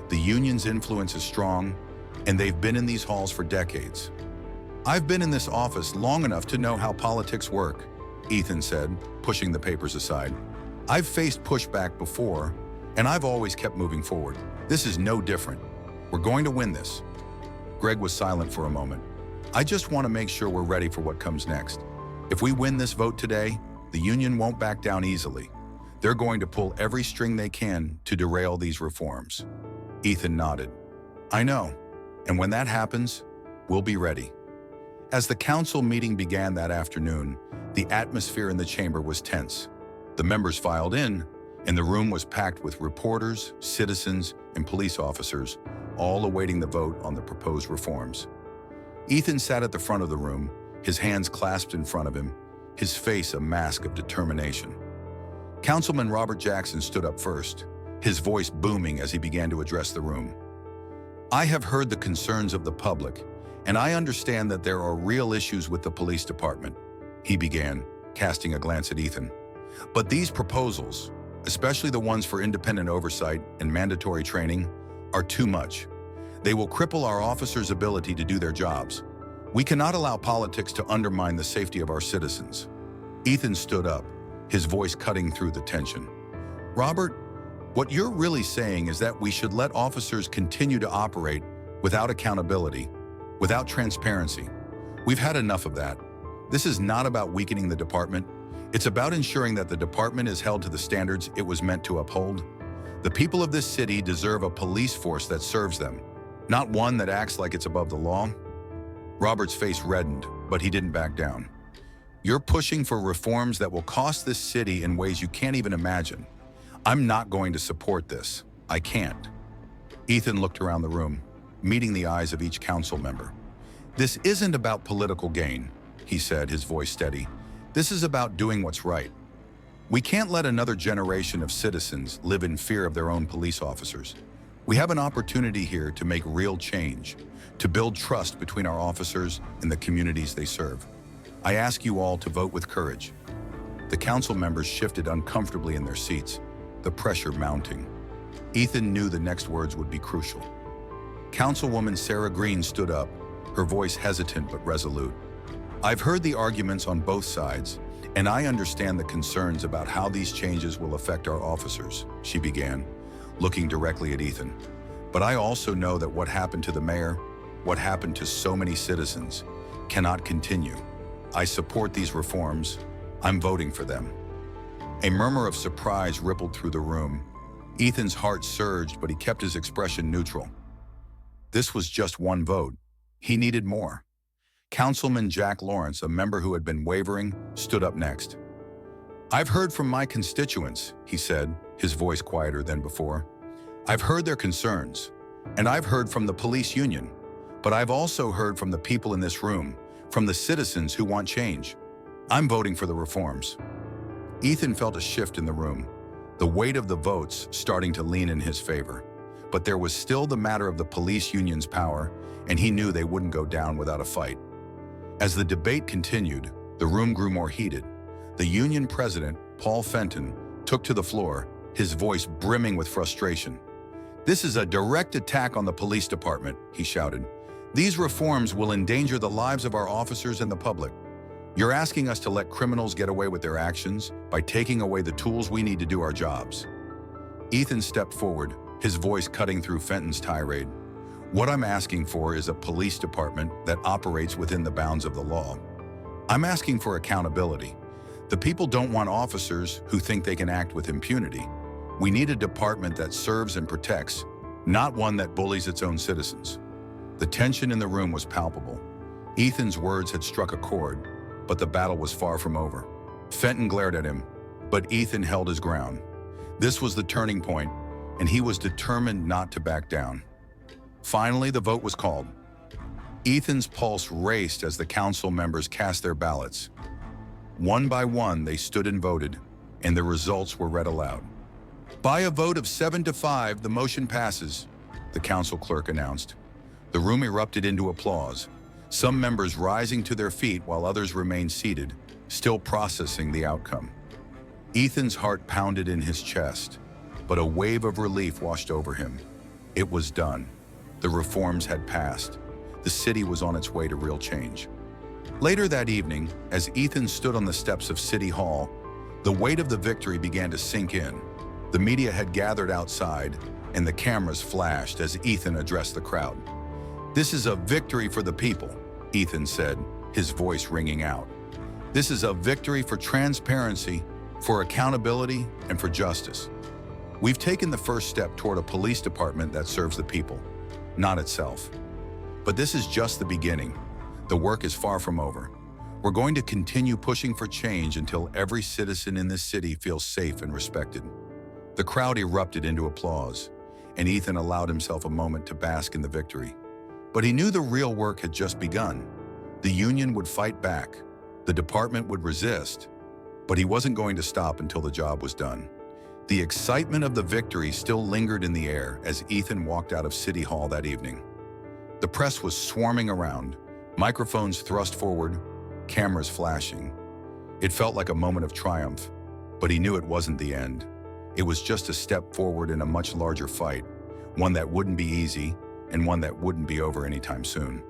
The union's influence is strong, and they've been in these halls for decades. I've been in this office long enough to know how politics work, Ethan said, pushing the papers aside. I've faced pushback before, and I've always kept moving forward. This is no different. We're going to win this. Greg was silent for a moment. I just want to make sure we're ready for what comes next. If we win this vote today, the union won't back down easily. They're going to pull every string they can to derail these reforms. Ethan nodded. I know, and when that happens, we'll be ready. As the council meeting began that afternoon, the atmosphere in the chamber was tense. The members filed in, and the room was packed with reporters, citizens, and police officers, all awaiting the vote on the proposed reforms. Ethan sat at the front of the room, his hands clasped in front of him, his face a mask of determination. Councilman Robert Jackson stood up first, his voice booming as he began to address the room. I have heard the concerns of the public, and I understand that there are real issues with the police department, he began, casting a glance at Ethan. But these proposals, especially the ones for independent oversight and mandatory training, are too much. They will cripple our officers' ability to do their jobs. We cannot allow politics to undermine the safety of our citizens. Ethan stood up, his voice cutting through the tension. Robert, what you're really saying is that we should let officers continue to operate without accountability, without transparency. We've had enough of that. This is not about weakening the department. It's about ensuring that the department is held to the standards it was meant to uphold. The people of this city deserve a police force that serves them, not one that acts like it's above the law. Robert's face reddened, but he didn't back down. You're pushing for reforms that will cost this city in ways you can't even imagine. I'm not going to support this. I can't. Ethan looked around the room, meeting the eyes of each council member. This isn't about political gain, he said, his voice steady. This is about doing what's right. We can't let another generation of citizens live in fear of their own police officers. We have an opportunity here to make real change, to build trust between our officers and the communities they serve. I ask you all to vote with courage. The council members shifted uncomfortably in their seats, the pressure mounting. Ethan knew the next words would be crucial. Councilwoman Sarah Green stood up, her voice hesitant but resolute. I've heard the arguments on both sides, and I understand the concerns about how these changes will affect our officers, she began, looking directly at Ethan. But I also know that what happened to the mayor, what happened to so many citizens, cannot continue. I support these reforms. I'm voting for them. A murmur of surprise rippled through the room. Ethan's heart surged, but he kept his expression neutral. This was just one vote. He needed more. Councilman Jack Lawrence, a member who had been wavering, stood up next. I've heard from my constituents, he said, his voice quieter than before. I've heard their concerns, and I've heard from the police union, but I've also heard from the people in this room, from the citizens who want change. I'm voting for the reforms. Ethan felt a shift in the room, the weight of the votes starting to lean in his favor. But there was still the matter of the police union's power, and he knew they wouldn't go down without a fight. As the debate continued, the room grew more heated. The union president, Paul Fenton, took to the floor, his voice brimming with frustration. This is a direct attack on the police department, he shouted. These reforms will endanger the lives of our officers and the public. You're asking us to let criminals get away with their actions by taking away the tools we need to do our jobs. Ethan stepped forward, his voice cutting through Fenton's tirade. What I'm asking for is a police department that operates within the bounds of the law. I'm asking for accountability. The people don't want officers who think they can act with impunity. We need a department that serves and protects, not one that bullies its own citizens. The tension in the room was palpable. Ethan's words had struck a chord, but the battle was far from over. Fenton glared at him, but Ethan held his ground. This was the turning point. and he was determined not to back down. Finally, the vote was called. Ethan's pulse raced as the council members cast their ballots. One by one, they stood and voted, and the results were read aloud. By a vote of 7-5, the motion passes, the council clerk announced. The room erupted into applause, some members rising to their feet while others remained seated, still processing the outcome. Ethan's heart pounded in his chest, but a wave of relief washed over him. It was done. The reforms had passed. The city was on its way to real change. Later that evening, as Ethan stood on the steps of City Hall, the weight of the victory began to sink in. The media had gathered outside, and the cameras flashed as Ethan addressed the crowd. "This is a victory for the people," Ethan said, his voice ringing out. "This is a victory for transparency, for accountability, and for justice. We've taken the first step toward a police department that serves the people, not itself. But this is just the beginning. The work is far from over. We're going to continue pushing for change until every citizen in this city feels safe and respected." The crowd erupted into applause, and Ethan allowed himself a moment to bask in the victory. But he knew the real work had just begun. The union would fight back, the department would resist, but he wasn't going to stop until the job was done. The excitement of the victory still lingered in the air as Ethan walked out of City Hall that evening. The press was swarming around, microphones thrust forward, cameras flashing. It felt like a moment of triumph, but he knew it wasn't the end. It was just a step forward in a much larger fight, one that wouldn't be easy and one that wouldn't be over anytime soon.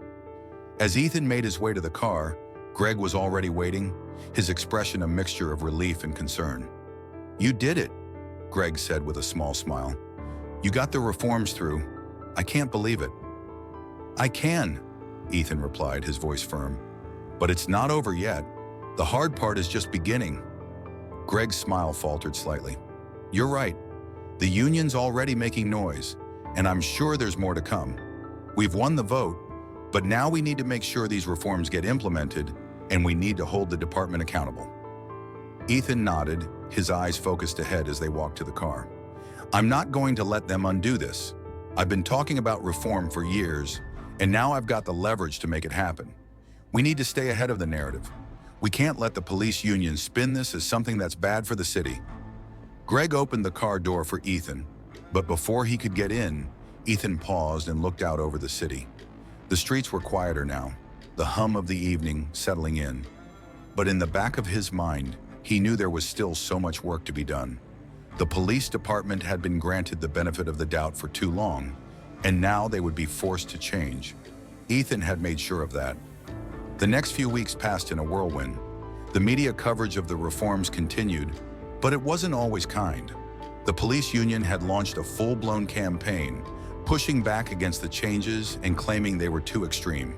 As Ethan made his way to the car, Greg was already waiting, his expression a mixture of relief and concern. "You did it," Greg said with a small smile. "You got the reforms through. I can't believe it." "I can," Ethan replied, his voice firm. "But it's not over yet. The hard part is just beginning." Greg's smile faltered slightly. "You're right. The union's already making noise, and I'm sure there's more to come. We've won the vote, but now we need to make sure these reforms get implemented, and we need to hold the department accountable." Ethan nodded, his eyes focused ahead as they walked to the car. "I'm not going to let them undo this. I've been talking about reform for years, and now I've got the leverage to make it happen. We need to stay ahead of the narrative. We can't let the police union spin this as something that's bad for the city." Greg opened the car door for Ethan, but before he could get in, Ethan paused and looked out over the city. The streets were quieter now, the hum of the evening settling in. But in the back of his mind, he knew there was still so much work to be done. The police department had been granted the benefit of the doubt for too long, and now they would be forced to change. Ethan had made sure of that. The next few weeks passed in a whirlwind. The media coverage of the reforms continued, but it wasn't always kind. The police union had launched a full-blown campaign, pushing back against the changes and claiming they were too extreme.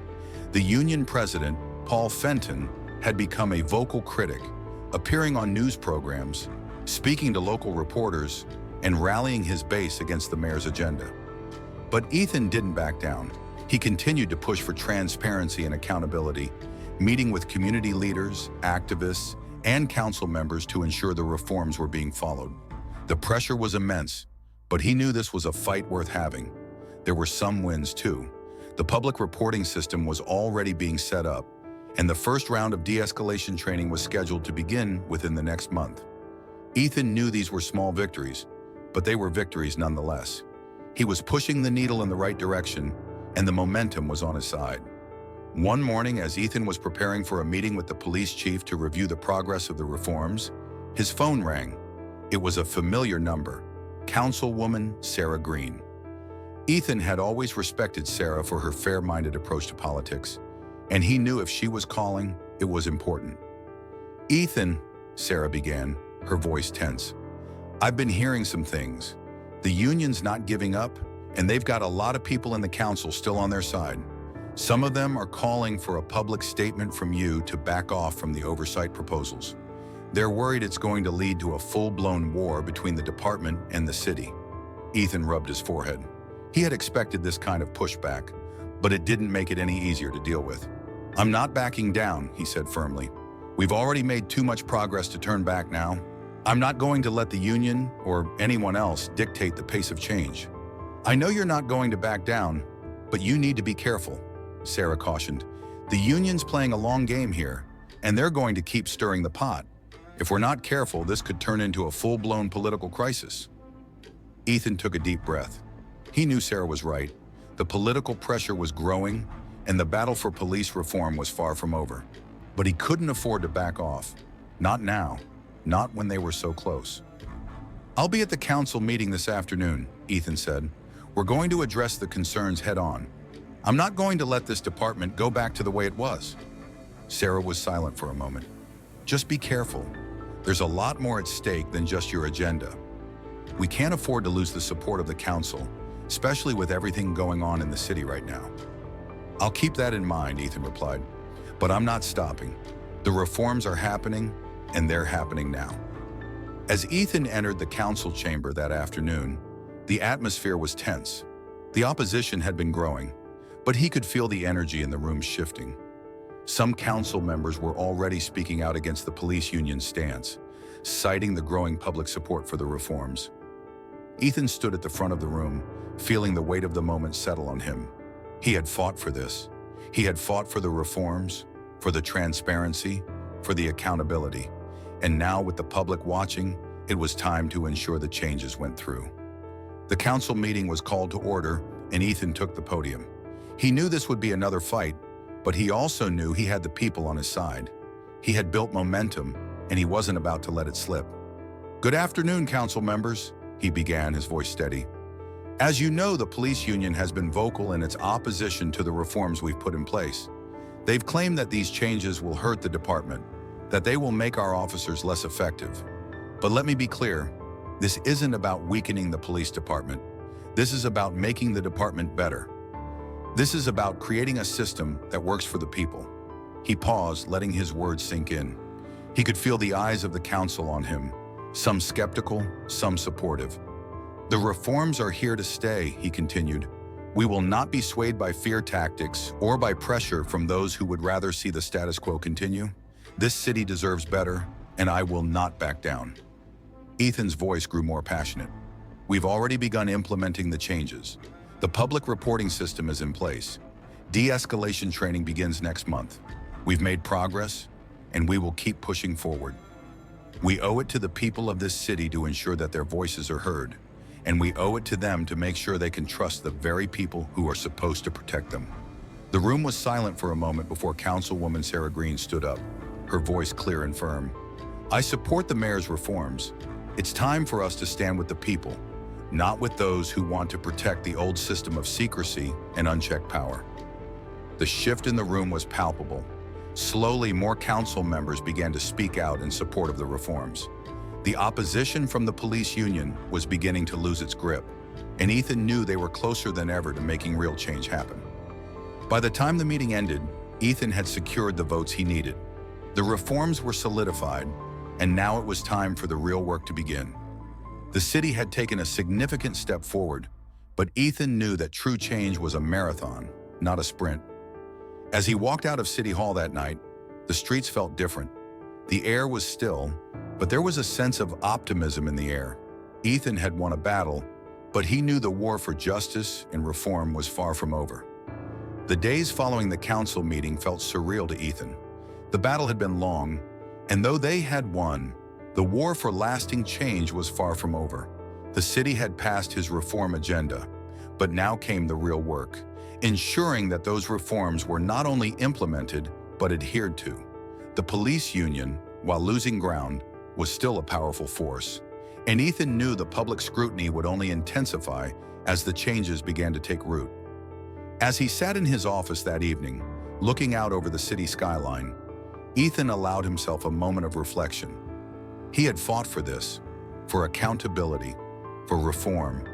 The union president, Paul Fenton, had become a vocal critic, appearing on news programs, speaking to local reporters, and rallying his base against the mayor's agenda. But Ethan didn't back down. He continued to push for transparency and accountability, meeting with community leaders, activists, and council members to ensure the reforms were being followed. The pressure was immense, but he knew this was a fight worth having. There were some wins too. The public reporting system was already being set up, and the first round of de-escalation training was scheduled to begin within the next month. Ethan knew these were small victories, but they were victories nonetheless. He was pushing the needle in the right direction, and the momentum was on his side. One morning, as Ethan was preparing for a meeting with the police chief to review the progress of the reforms, his phone rang. It was a familiar number, Councilwoman Sarah Green. Ethan had always respected Sarah for her fair-minded approach to politics, and he knew if she was calling, it was important. "Ethan," Sarah began, her voice tense, "I've been hearing some things. The union's not giving up, and they've got a lot of people in the council still on their side. Some of them are calling for a public statement from you to back off from the oversight proposals. They're worried it's going to lead to a full-blown war between the department and the city." Ethan rubbed his forehead. He had expected this kind of pushback, but it didn't make it any easier to deal with. "I'm not backing down," he said firmly. "We've already made too much progress to turn back now. I'm not going to let the union or anyone else dictate the pace of change. I know you're not going to back down, but you need to be careful, Sarah cautioned. The union's playing a long game here, and they're going to keep stirring the pot. If we're not careful, this could turn into a full-blown political crisis. Ethan took a deep breath. He knew Sarah was right. The political pressure was growing, and the battle for police reform was far from over. But he couldn't afford to back off. Not now. Not when they were so close. I'll be at the council meeting this afternoon, Ethan said. We're going to address the concerns head-on. I'm not going to let this department go back to the way it was. Sarah was silent for a moment. Just be careful. There's a lot more at stake than just your agenda. We can't afford to lose the support of the council, especially with everything going on in the city right now. I'll keep that in mind, Ethan replied. But I'm not stopping. The reforms are happening, and they're happening now. As Ethan entered the council chamber that afternoon, the atmosphere was tense. The opposition had been growing, but he could feel the energy in the room shifting. Some council members were already speaking out against the police union's stance, citing the growing public support for the reforms. Ethan stood at the front of the room, feeling the weight of the moment settle on him. He had fought for this. He had fought for the reforms, for the transparency, for the accountability. And now, with the public watching, it was time to ensure the changes went through. The council meeting was called to order, and Ethan took the podium. He knew this would be another fight, but he also knew he had the people on his side. He had built momentum, and he wasn't about to let it slip. Good afternoon, council members, he began, his voice steady. As you know, the police union has been vocal in its opposition to the reforms we've put in place. They've claimed that these changes will hurt the department, that they will make our officers less effective. But let me be clear, this isn't about weakening the police department. This is about making the department better. This is about creating a system that works for the people. He paused, letting his words sink in. He could feel the eyes of the council on him, some skeptical, some supportive. The reforms are here to stay, he continued. We will not be swayed by fear tactics or by pressure from those who would rather see the status quo continue. This city deserves better, and I will not back down. Ethan's voice grew more passionate. We've already begun implementing the changes. The public reporting system is in place. De-escalation training begins next month. We've made progress, and we will keep pushing forward. We owe it to the people of this city to ensure that their voices are heard, and we owe it to them to make sure they can trust the very people who are supposed to protect them. The room was silent for a moment before Councilwoman Sarah Green stood up, her voice clear and firm. I support the mayor's reforms. It's time for us to stand with the people, not with those who want to protect the old system of secrecy and unchecked power. The shift in the room was palpable. Slowly, more council members began to speak out in support of the reforms. The opposition from the police union was beginning to lose its grip, and Ethan knew they were closer than ever to making real change happen. By the time the meeting ended, Ethan had secured the votes he needed. The reforms were solidified, and now it was time for the real work to begin. The city had taken a significant step forward, but Ethan knew that true change was a marathon, not a sprint. As he walked out of City Hall that night, the streets felt different. The air was still, but there was a sense of optimism in the air. Ethan had won a battle, but he knew the war for justice and reform was far from over. The days following the council meeting felt surreal to Ethan. The battle had been long, and though they had won, the war for lasting change was far from over. The city had passed his reform agenda, but now came the real work, ensuring that those reforms were not only implemented, but adhered to. The police union, while losing ground, was still a powerful force, and Ethan knew the public scrutiny would only intensify as the changes began to take root. As he sat in his office that evening, looking out over the city skyline, Ethan allowed himself a moment of reflection. He had fought for this, for accountability, for reform,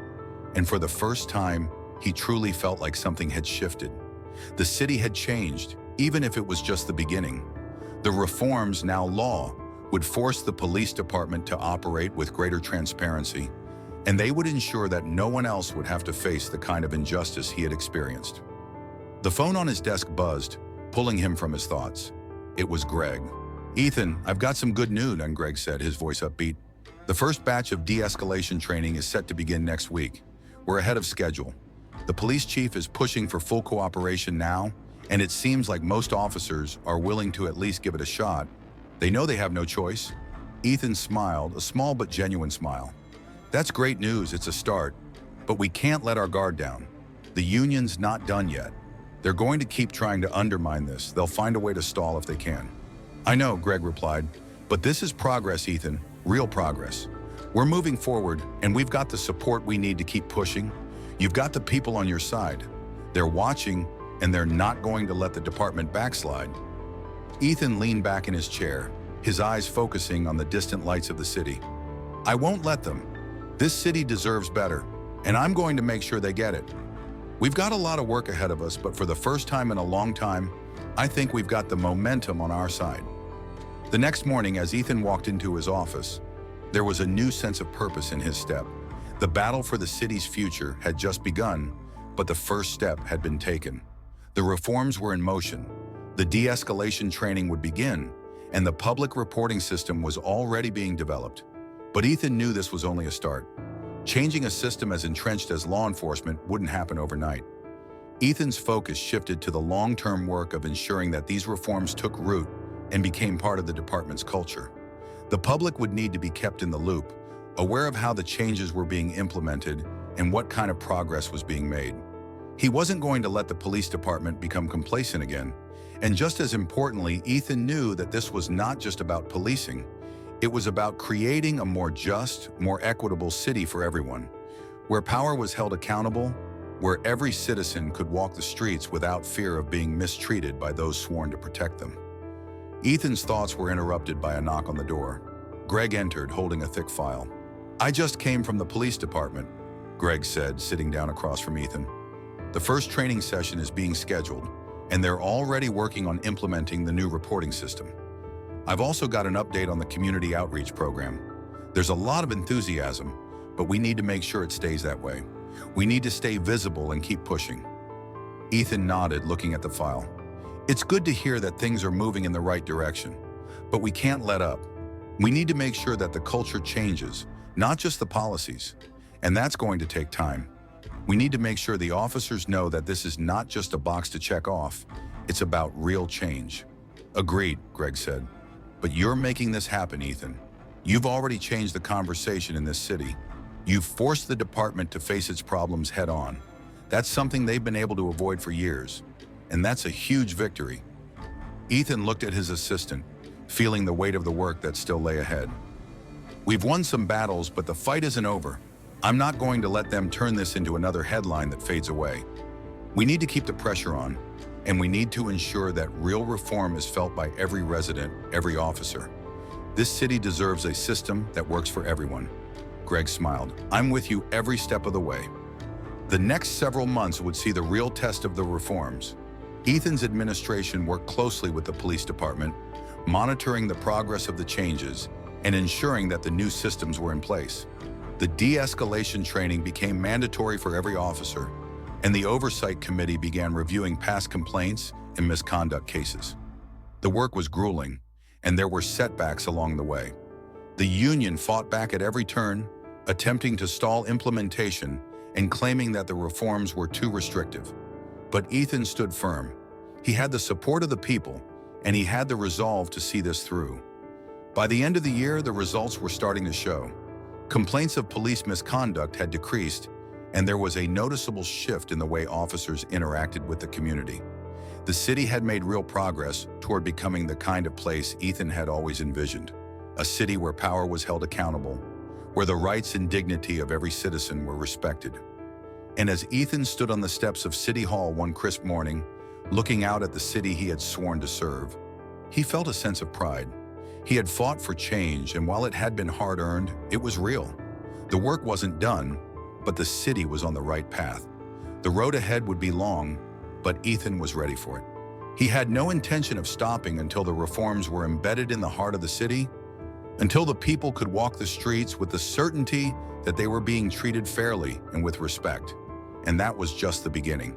and for the first time, he truly felt like something had shifted. The city had changed, even if it was just the beginning. The reforms, now law, would force the police department to operate with greater transparency, and they would ensure that no one else would have to face the kind of injustice he had experienced. The phone on his desk buzzed, pulling him from his thoughts. It was Greg. Ethan, I've got some good news, and Greg said, his voice upbeat. The first batch of de-escalation training is set to begin next week. We're ahead of schedule. The police chief is pushing for full cooperation now, and it seems like most officers are willing to at least give it a shot. They know they have no choice. Ethan smiled, a small but genuine smile. That's great news, it's a start. But we can't let our guard down. The union's not done yet. They're going to keep trying to undermine this. They'll find a way to stall if they can. I know, Greg replied, but this is progress, Ethan, real progress. We're moving forward, and we've got the support we need to keep pushing. You've got the people on your side. They're watching, and they're not going to let the department backslide. Ethan leaned back in his chair, his eyes focusing on the distant lights of the city. I won't let them. This city deserves better, and I'm going to make sure they get it. We've got a lot of work ahead of us, but for the first time in a long time, I think we've got the momentum on our side. The next morning, as Ethan walked into his office, there was a new sense of purpose in his step. The battle for the city's future had just begun, but the first step had been taken. The reforms were in motion. The de-escalation training would begin, and the public reporting system was already being developed. But Ethan knew this was only a start. Changing a system as entrenched as law enforcement wouldn't happen overnight. Ethan's focus shifted to the long-term work of ensuring that these reforms took root and became part of the department's culture. The public would need to be kept in the loop, aware of how the changes were being implemented and what kind of progress was being made. He wasn't going to let the police department become complacent again. And just as importantly, Ethan knew that this was not just about policing. It was about creating a more just, more equitable city for everyone, where power was held accountable, where every citizen could walk the streets without fear of being mistreated by those sworn to protect them. Ethan's thoughts were interrupted by a knock on the door. Greg entered, holding a thick file. I just came from the police department, Greg said, sitting down across from Ethan. The first training session is being scheduled, and they're already working on implementing the new reporting system. I've also got an update on the community outreach program. There's a lot of enthusiasm, but we need to make sure it stays that way. We need to stay visible and keep pushing. Ethan nodded, looking at the file. It's good to hear that things are moving in the right direction, but we can't let up. We need to make sure that the culture changes, not just the policies, and that's going to take time. We need to make sure the officers know that this is not just a box to check off, it's about real change. Agreed, Greg said. But you're making this happen, Ethan. You've already changed the conversation in this city. You've forced the department to face its problems head on. That's something they've been able to avoid for years, and that's a huge victory. Ethan looked at his assistant, feeling the weight of the work that still lay ahead. We've won some battles, but the fight isn't over. I'm not going to let them turn this into another headline that fades away. We need to keep the pressure on, and we need to ensure that real reform is felt by every resident, every officer. This city deserves a system that works for everyone. Greg smiled. I'm with you every step of the way. The next several months would see the real test of the reforms. Ethan's administration worked closely with the police department, monitoring the progress of the changes and ensuring that the new systems were in place. The de-escalation training became mandatory for every officer, and the oversight committee began reviewing past complaints and misconduct cases. The work was grueling, and there were setbacks along the way. The union fought back at every turn, attempting to stall implementation and claiming that the reforms were too restrictive. But Ethan stood firm. He had the support of the people, and he had the resolve to see this through. By the end of the year, the results were starting to show. Complaints of police misconduct had decreased, and there was a noticeable shift in the way officers interacted with the community. The city had made real progress toward becoming the kind of place Ethan had always envisioned, a city where power was held accountable, where the rights and dignity of every citizen were respected. And as Ethan stood on the steps of City Hall one crisp morning, looking out at the city he had sworn to serve, he felt a sense of pride. He had fought for change, and while it had been hard-earned, it was real. The work wasn't done, but the city was on the right path. The road ahead would be long, but Ethan was ready for it. He had no intention of stopping until the reforms were embedded in the heart of the city, until the people could walk the streets with the certainty that they were being treated fairly and with respect. And that was just the beginning.